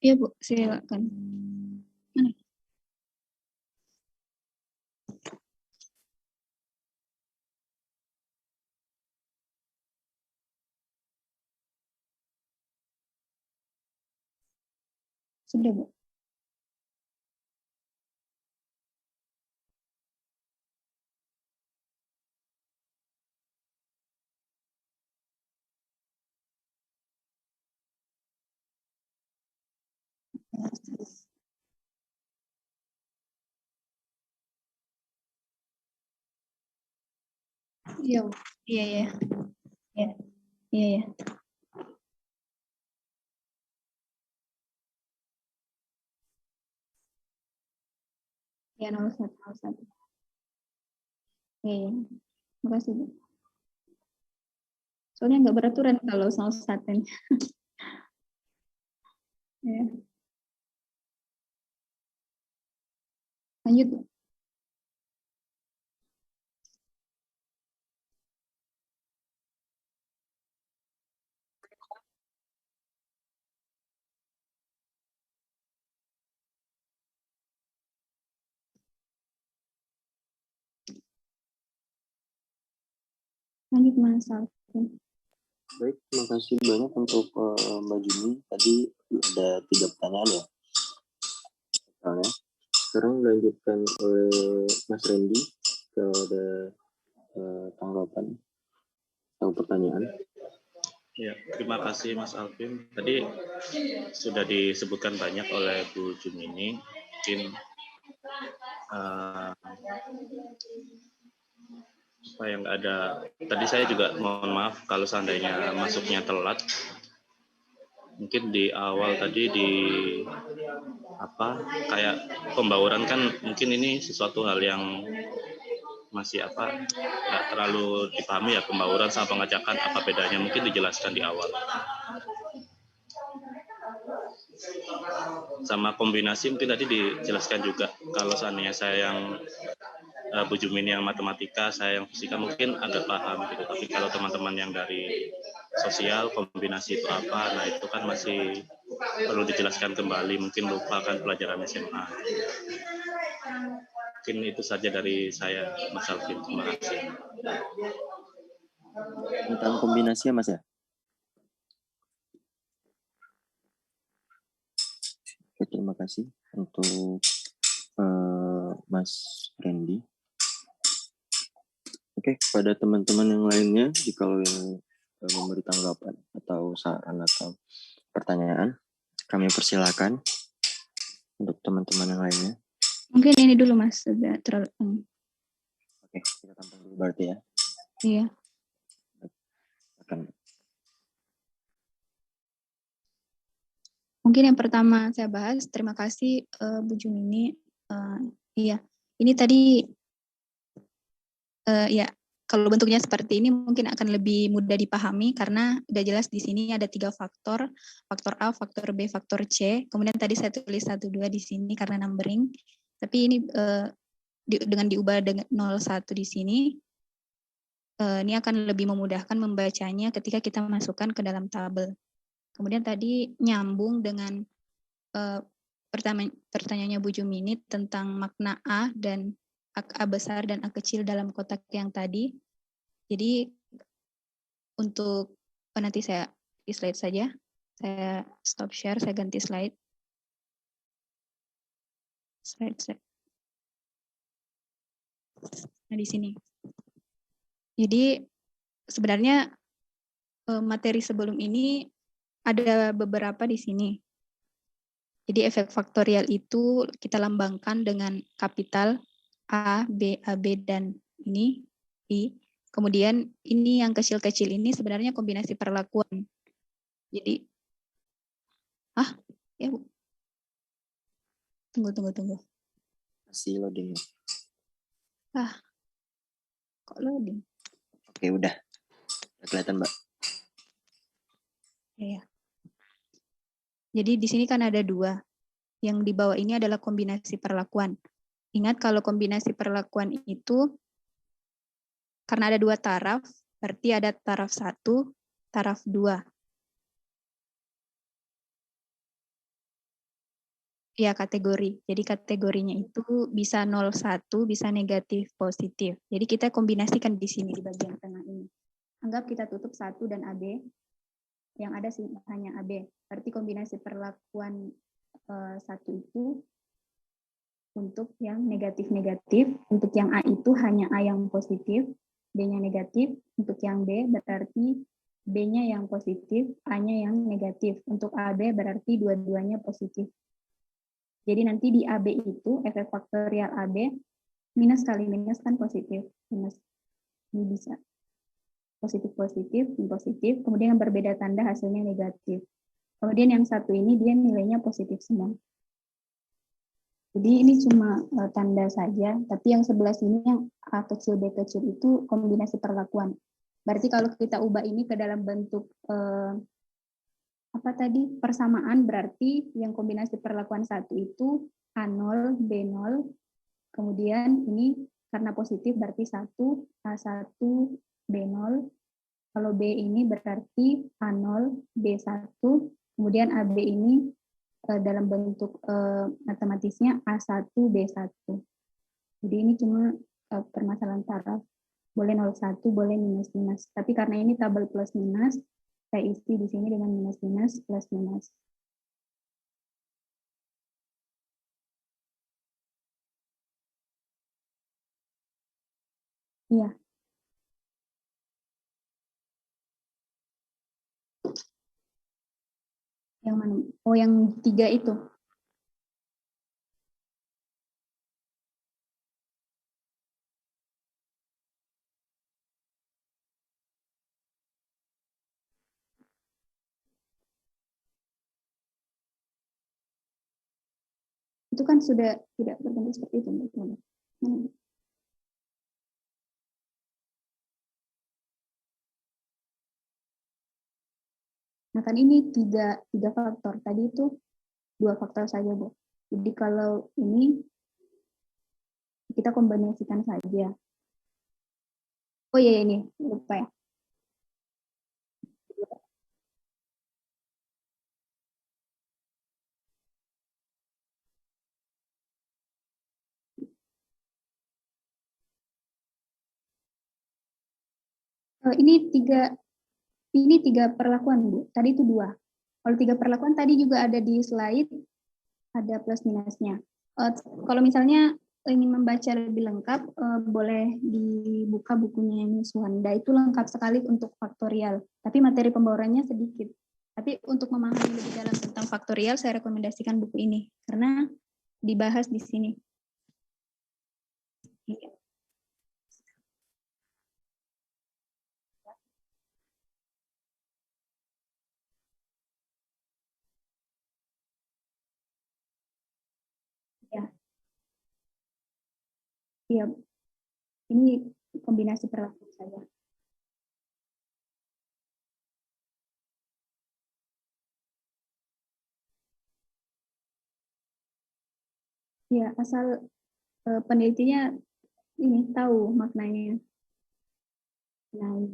Iya, Bu, silakan. Mana? Sudah, Bu. Iya, Bu. Iya, iya. Iya, iya, iya. Ya, 01, 01. Iya, iya. Makasih, Bu. Soalnya nggak beraturan kalau 01. Ya. Lanjut, Bu. Lanjut, Mas Alvin. Baik, terima kasih banyak untuk Mbak Juni. Tadi ada 3 pertanyaan ya. Soalnya. Sekarang dilanjutkan oleh Mas Randy. Kalau ada tanggapan atau pertanyaan. Ya, terima kasih Mas Alvin. Tadi sudah disebutkan banyak oleh Bu Jumini. Mungkin apa yang ada. Tadi saya juga mohon maaf kalau seandainya masuknya telat. Mungkin di awal tadi di kayak pembauran kan mungkin ini sesuatu hal yang masih nggak terlalu dipahami ya, pembauran sama pengajakan apa bedanya, mungkin dijelaskan di awal. Sama kombinasi mungkin tadi dijelaskan juga. Kalau seandainya saya yang Bu Jumini yang matematika, saya yang fisika mungkin agak paham gitu. Tapi kalau teman-teman yang dari sosial, kombinasi itu apa, nah itu kan masih perlu dijelaskan kembali, mungkin lupa kan pelajaran SMA. Mungkin itu saja dari saya, Mas Alvin. Terima kasih. Tentang kombinasi ya, Mas ya? Oke, terima kasih untuk Mas Randy. Oke, kepada teman-teman yang lainnya, jika yang memberi tanggapan atau saran atau pertanyaan, kami persilakan untuk teman-teman yang lainnya. Mungkin ini dulu, Mas. Sudah terlalu. Oke, kita tampung dulu berarti ya. Iya. Mungkin yang pertama saya bahas, terima kasih Bu Jumini. Iya, ini tadi ya kalau bentuknya seperti ini mungkin akan lebih mudah dipahami karena udah jelas di sini ada 3 faktor, faktor A, faktor B, faktor C. Kemudian tadi saya tulis 1, 2 di sini karena numbering. Tapi ini dengan diubah dengan 01 di sini, ini akan lebih memudahkan membacanya ketika kita masukkan ke dalam tabel. Kemudian tadi nyambung dengan pertanyaannya Bu Jumini tentang makna A dan A besar dan A kecil dalam kotak yang tadi. Jadi untuk nanti saya di slide saja. Saya stop share, saya ganti slide. Nah, di sini. Jadi sebenarnya materi sebelum ini ada beberapa di sini. Jadi efek faktorial itu kita lambangkan dengan kapital A, B, dan ini, I. Kemudian ini yang kecil-kecil ini sebenarnya kombinasi perlakuan. Jadi, ya Bu. Tunggu. Masih loading. Kok loading? Oke, udah kelihatan, Mbak. Ya. Jadi di sini kan ada 2. Yang di bawah ini adalah kombinasi perlakuan. Ingat kalau kombinasi perlakuan itu karena ada 2 taraf, berarti ada taraf 1, taraf 2. Ya, kategori. Jadi kategorinya itu bisa 0,1, bisa negatif, positif. Jadi kita kombinasikan di sini di bagian tengah ini. Anggap kita tutup 1 dan AB. Yang ada sih hanya AB. Berarti kombinasi perlakuan 1 itu untuk yang negatif-negatif, untuk yang A itu hanya A yang positif, B-nya negatif, untuk yang B berarti B-nya yang positif, A-nya yang negatif. Untuk AB berarti dua-duanya positif. Jadi nanti di AB itu, efek faktorial AB, minus kali minus kan positif. Minus, ini bisa positif-positif, positif, kemudian yang berbeda tanda hasilnya negatif. Kemudian yang satu ini dia nilainya positif semua. Jadi ini cuma tanda saja, tapi yang sebelah sini yang A kecil B kecil itu kombinasi perlakuan. Berarti kalau kita ubah ini ke dalam bentuk apa tadi persamaan, berarti yang kombinasi perlakuan 1 itu A0, B0, kemudian ini karena positif berarti 1, A1, B0, kalau B ini berarti A0, B1, kemudian AB ini dalam bentuk matematisnya A1, B1. Jadi ini cuma permasalahan taraf. Boleh 0,1, boleh minus-minus. Tapi karena ini tabel plus-minus, saya isi di sini dengan minus-minus, plus-minus. Iya. Yang mana? Oh, yang 3 itu. Itu kan sudah tidak berbentuk seperti itu. Nah kan ini tiga faktor. Tadi itu 2 faktor saja, Bu. Jadi kalau ini kita kombinasikan saja. Oh iya ini, lupa ya. Ini tiga perlakuan, Bu. Tadi itu 2. Kalau 3 perlakuan tadi juga ada di slide, ada plus minusnya. Kalau misalnya ingin membaca lebih lengkap, boleh dibuka bukunya Miss Wanda. Itu lengkap sekali untuk faktorial. Tapi materi pembawaan sedikit. Tapi untuk memahami lebih dalam tentang faktorial, saya rekomendasikan buku ini. Karena dibahas di sini. Ya. Iya. Ini kombinasi perlakuan saja. Ya, asal penelitinya ini tahu maknanya. Nah,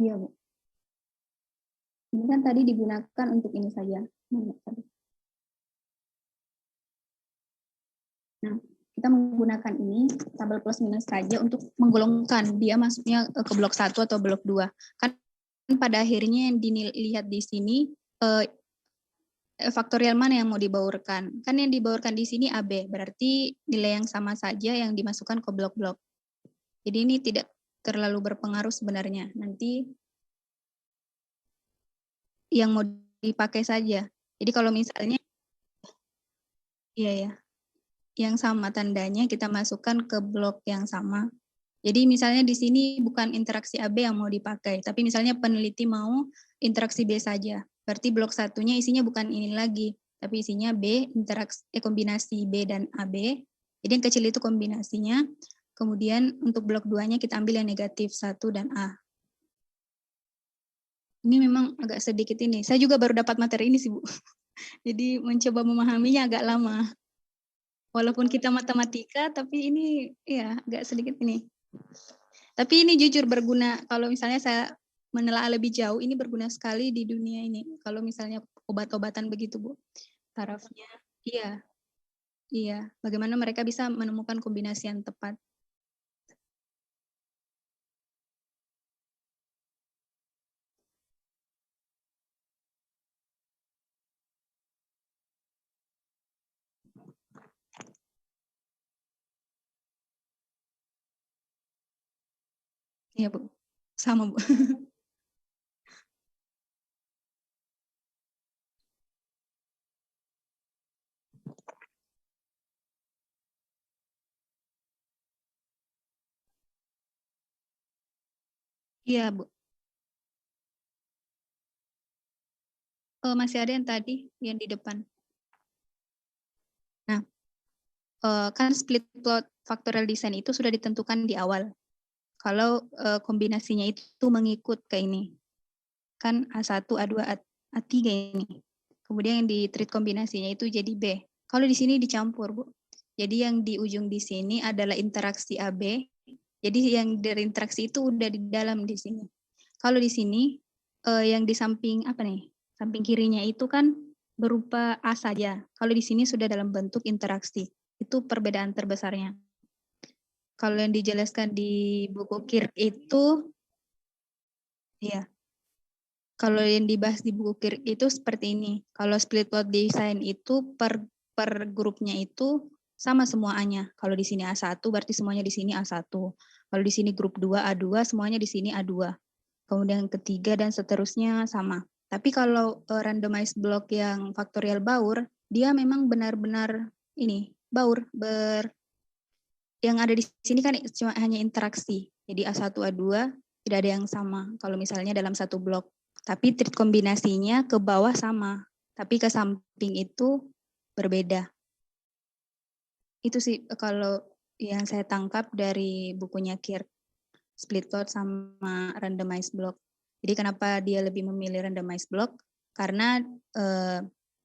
iya, Bu. Ini kan tadi digunakan untuk ini saja. Nah, kita menggunakan ini tabel plus minus saja untuk menggolongkan dia masuknya ke blok 1 atau blok 2. Kan pada akhirnya yang dilihat di sini faktorial mana yang mau dibaurkan. Kan yang dibaurkan di sini AB, berarti nilai yang sama saja yang dimasukkan ke blok-blok. Jadi ini tidak terlalu berpengaruh sebenarnya. Nanti yang mau dipakai saja. Jadi kalau misalnya iya ya, yang sama tandanya kita masukkan ke blok yang sama. Jadi misalnya di sini bukan interaksi AB yang mau dipakai, tapi misalnya peneliti mau interaksi B saja. Berarti blok satunya isinya bukan ini lagi, tapi isinya B, kombinasi B dan AB. Jadi yang kecil itu kombinasinya. Kemudian untuk blok 2-nya kita ambil yang negatif 1 dan A. Ini memang agak sedikit ini. Saya juga baru dapat materi ini sih, Bu. Jadi mencoba memahaminya agak lama. Walaupun kita matematika, tapi ini ya agak sedikit ini. Tapi ini jujur berguna. Kalau misalnya saya menelaah lebih jauh, ini berguna sekali di dunia ini. Kalau misalnya obat-obatan begitu, Bu. Tarafnya, iya, iya. Bagaimana mereka bisa menemukan kombinasi yang tepat. Iya, Bu. Sama, Bu. Iya, Bu. Masih ada yang tadi, yang di depan. Nah, kan split plot factorial design itu sudah ditentukan di awal. Kalau kombinasinya itu mengikut ke ini. Kan A1, A2, A3 ini. Kemudian yang di treat kombinasinya itu jadi B. Kalau di sini dicampur, Bu. Jadi yang di ujung di sini adalah interaksi AB. Jadi yang dari interaksi itu udah di dalam di sini. Kalau di sini yang di samping apa nih? Samping kirinya itu kan berupa A saja. Kalau di sini sudah dalam bentuk interaksi. Itu perbedaan terbesarnya. Kalau yang dijelaskan di buku Kirk itu, ya. Kalau yang dibahas di buku Kirk itu seperti ini. Kalau split plot design itu per grupnya itu sama semua A-nya. Kalau di sini A1 berarti semuanya di sini A1. Kalau di sini grup 2 A2 semuanya di sini A2. Kemudian ketiga dan seterusnya sama. Tapi kalau randomized block yang faktorial Baur, dia memang benar-benar ini Baur yang ada di sini kan cuma hanya interaksi. Jadi A1 A2 tidak ada yang sama kalau misalnya dalam satu blok. Tapi treat kombinasinya ke bawah sama, tapi ke samping itu berbeda. Itu sih kalau yang saya tangkap dari bukunya Kirk, split plot sama randomized block. Jadi kenapa dia lebih memilih randomized block? Karena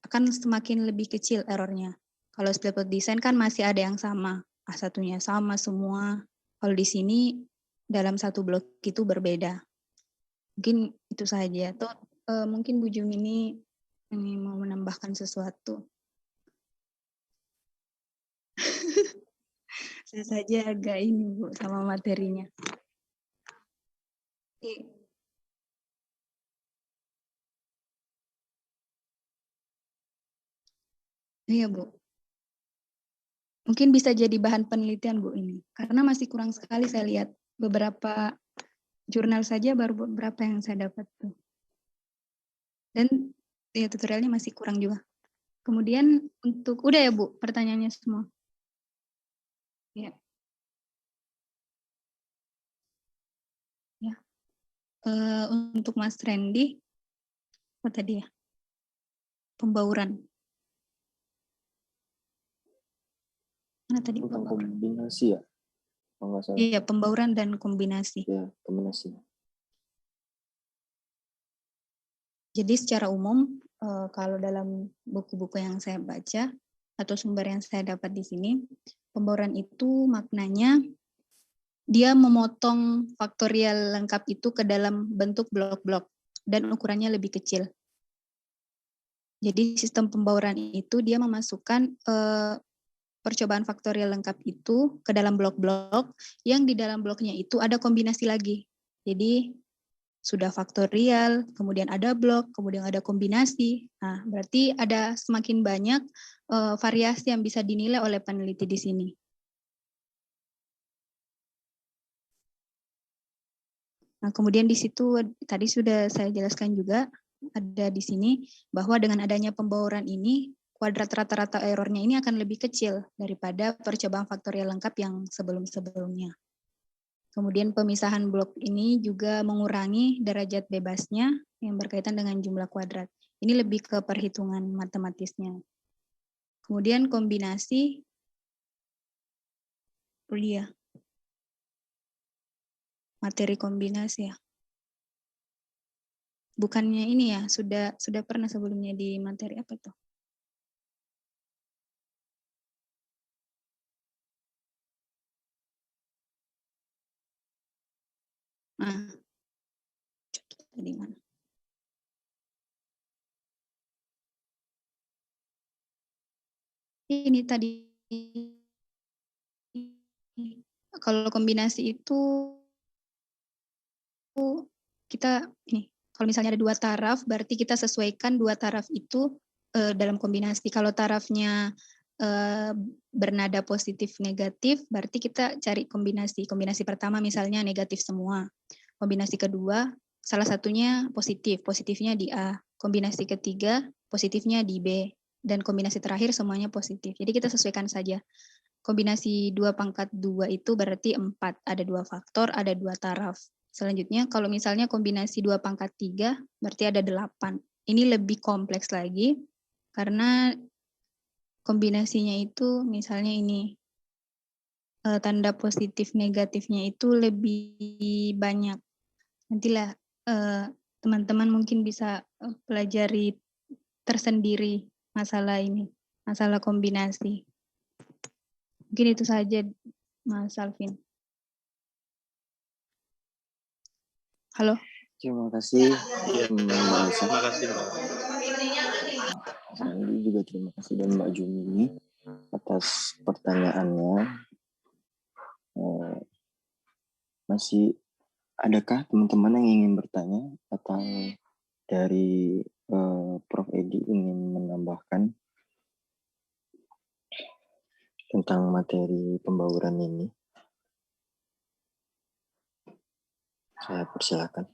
akan semakin lebih kecil errornya. Kalau split plot design kan masih ada yang sama, A1-nya sama semua. Kalau di sini dalam satu blok itu berbeda. Mungkin itu saja. Atau mungkin Bu Jum ini mau menambahkan sesuatu. Saya saja agak ini Bu sama materinya. Iya Bu. Mungkin bisa jadi bahan penelitian Bu ini. Karena masih kurang sekali saya lihat. Beberapa jurnal saja baru beberapa yang saya dapat tuh. Dan ya tutorialnya masih kurang juga. Kemudian untuk, udah ya Bu pertanyaannya semua? Ya. Ya. Untuk Mas Randy, apa tadi ya? Pembauran. Mana tadi pembauran? Kombinasi ya? Kalau nggak salah. Iya, pembauran dan kombinasi. Ya, kombinasi. Jadi secara umum, kalau dalam buku-buku yang saya baca, atau sumber yang saya dapat di sini, pembauran itu maknanya dia memotong faktorial lengkap itu ke dalam bentuk blok-blok dan ukurannya lebih kecil. Jadi sistem pembauran itu dia memasukkan percobaan faktorial lengkap itu ke dalam blok-blok yang di dalam bloknya itu ada kombinasi lagi. Jadi sudah faktorial, kemudian ada blok, kemudian ada kombinasi. Nah, berarti ada semakin banyak variasi yang bisa dinilai oleh peneliti di sini. Nah, kemudian di situ tadi sudah saya jelaskan juga ada di sini bahwa dengan adanya pembauran ini kuadrat rata-rata errornya ini akan lebih kecil daripada percobaan faktorial lengkap yang sebelum-sebelumnya. Kemudian pemisahan blok ini juga mengurangi derajat bebasnya yang berkaitan dengan jumlah kuadrat. Ini lebih ke perhitungan matematisnya. Kemudian kombinasi kuliah. Materi kombinasi ya. Bukannya ini ya, sudah pernah sebelumnya di materi apa tuh? Nah, di mana? Ini tadi kalau kombinasi itu kita ini kalau misalnya ada 2 taraf berarti kita sesuaikan 2 taraf itu dalam kombinasi. Kalau tarafnya bernada positif negatif berarti kita cari kombinasi. Kombinasi pertama misalnya negatif semua. Kombinasi kedua salah satunya positif, positifnya di A. Kombinasi ketiga positifnya di B. Dan kombinasi terakhir semuanya positif. Jadi kita sesuaikan saja. Kombinasi 2/2 itu berarti 4. Ada 2 faktor, ada 2 taraf. Selanjutnya kalau misalnya kombinasi 2/3 berarti ada 8. Ini lebih kompleks lagi karena kombinasinya itu misalnya ini tanda positif negatifnya itu lebih banyak. Nantilah teman-teman mungkin bisa pelajari tersendiri masalah ini, masalah kombinasi. Mungkin itu saja Mas Alvin. Halo. Terima kasih Iya, Mbak Elsa. terima kasih Mbak. Saya juga terima kasih dan Mbak Jumi atas pertanyaannya. Masih adakah teman-teman yang ingin bertanya atau dari Prof. Edi ingin menambahkan tentang materi pembauran ini? Saya persilakan.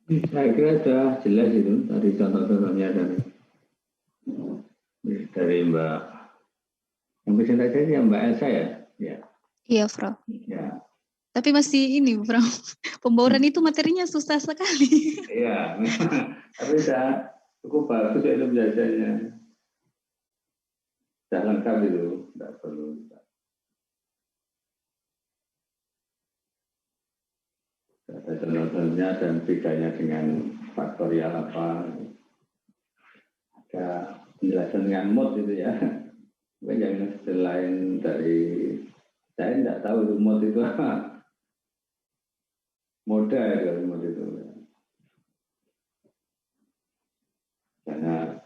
Saya kira sudah jelas itu tadi contoh-contohnya dari Mbak yang presentasinya Mbak Elsa ya. Ya. Iya, Prof. Ya. Tapi masih ini, Prof. Pembauran itu materinya susah sekali. Iya. Tapi sudah cukup bagus itu belajarnya. Sudah lengkap itu, tidak perlu. Ada contoh-contohnya dan bedanya dengan faktorial apa. Ada penjelasan dengan mod itu ya. Mungkin yang selain dari saya tidak tahu itu mod itu apa. Moda itu mod itu. Karena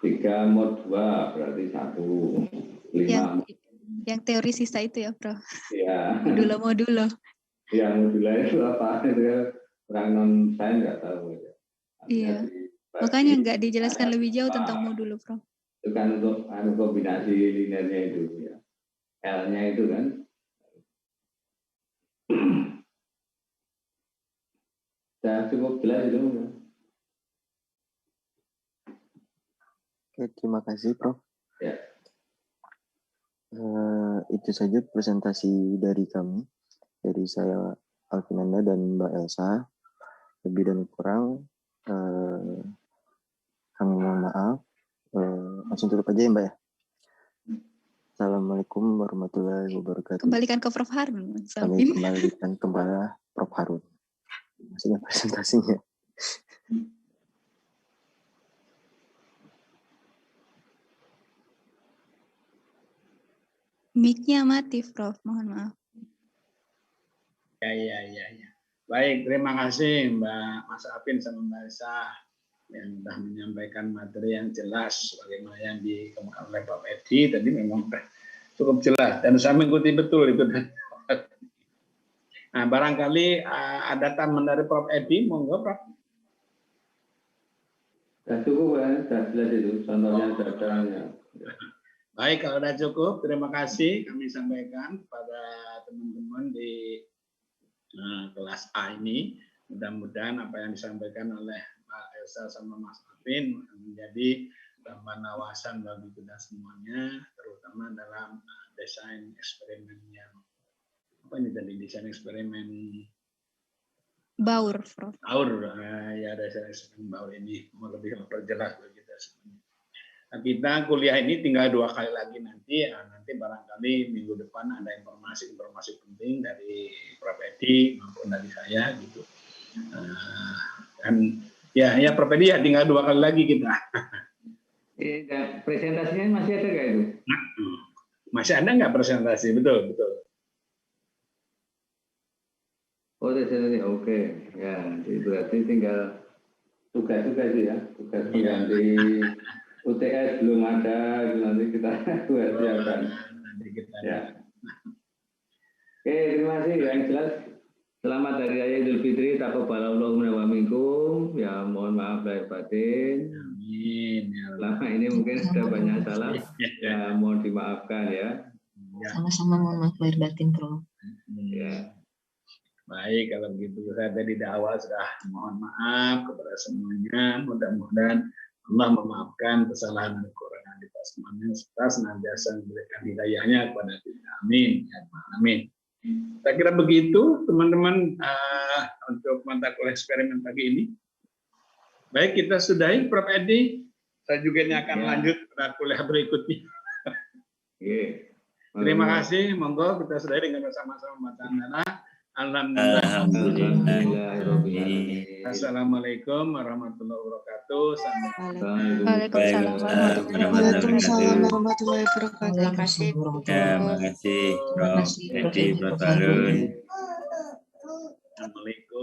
3 mod 2 berarti 1 5. Yang teori sisa itu ya, Prof. Iya. Modulo. Yang modular itu apa? Itu orang non sains nggak tahu. Iya. Makanya nggak dijelaskan lebih jauh tentang modulo, Prof. Itu kan untuk kombinasi linearnya itu ya. L-nya itu kan. Sudah cukup jelas itu. Oke, terima kasih Prof. Ya. Itu saja presentasi dari kami, dari saya Alvinanda dan Mbak Elsa. Lebih dan kurang kami mohon maaf. Langsung tutup aja ya Mbak ya. Assalamualaikum warahmatullahi wabarakatuh. Kembalikan ke Prof. Harun. Kami kembalikan kepada Prof. Harun. Maksudnya presentasinya. Mic-nya mati, Prof. Mohon maaf. Ya. Baik, terima kasih Mbak Mas Apin sama Mbak Elsa yang sudah menyampaikan materi yang jelas bagaimana yang dikemukakan oleh Prof. Edi. Tadi memang cukup jelas dan saya mengikuti betul itu. Nah, barangkali ada tambahan dari Prof. Edi, monggo Prof. Sudah cukup ya, sudah jelas itu contohnya sudah. Baik, kalau sudah cukup, terima kasih kami sampaikan kepada teman-teman di kelas A ini. Mudah-mudahan apa yang disampaikan oleh Mbak Elsa sama Mas Alvin menjadi tambahan wawasan bagi kita semuanya, terutama dalam desain eksperimen yang desain eksperimen Baur, Prof. Baur, ya desain eksperimen Baur ini mau lebih memperjelas bagi kita semuanya. Nah, kita kuliah ini tinggal 2 kali lagi nanti barangkali minggu depan ada informasi penting dari Prof. Edi maupun dari saya gitu. Dan ya Prof. Edi ya tinggal 2 kali lagi kita. Presentasinya masih ada nggak itu? Masih ada nggak presentasi? Betul. Oh, tes ini oke. Ya, jadi berarti tinggal tugas-tugas ya, tugas pengganti UTS belum ada, itu nanti kita siapkan. Nanti kita Ya. Oke, terima kasih. Yang jelas, selamat Hari Raya Idul Fitri, taqabbalallahu minna wa minkum. Ya, mohon maaf lahir batin. Amin. Ya, Selama ini mungkin sudah banyak salah, ya mohon dimaafkan ya. Sama-sama mohon maaf lahir batin, Prof. Ya. Baik, kalau begitu saya tadi di awal sudah mohon maaf kepada semuanya. Mudah-mudahan Allah memaafkan kesalahan dan kekurangan kita semuanya serta senantiasa memberikan hidayahnya kepada kita. Amin. Ya, amin. Saya kira begitu teman-teman untuk mata kuliah eksperimen pagi ini. Baik, kita sudahi Prof. Edi. Saya juga ini akan lanjut pada kuliah berikutnya. Terima kasih. Monggo kita sudahi dengan bersama-sama bacaan dana. Alhamdulillah. Assalamualaikum warahmatullahi wabarakatuh. Waalaikumsalam warahmatullahi wabarakatuh. Terima kasih. Terima kasih, Prof. Edi, Prof. Harun. Assalamualaikum.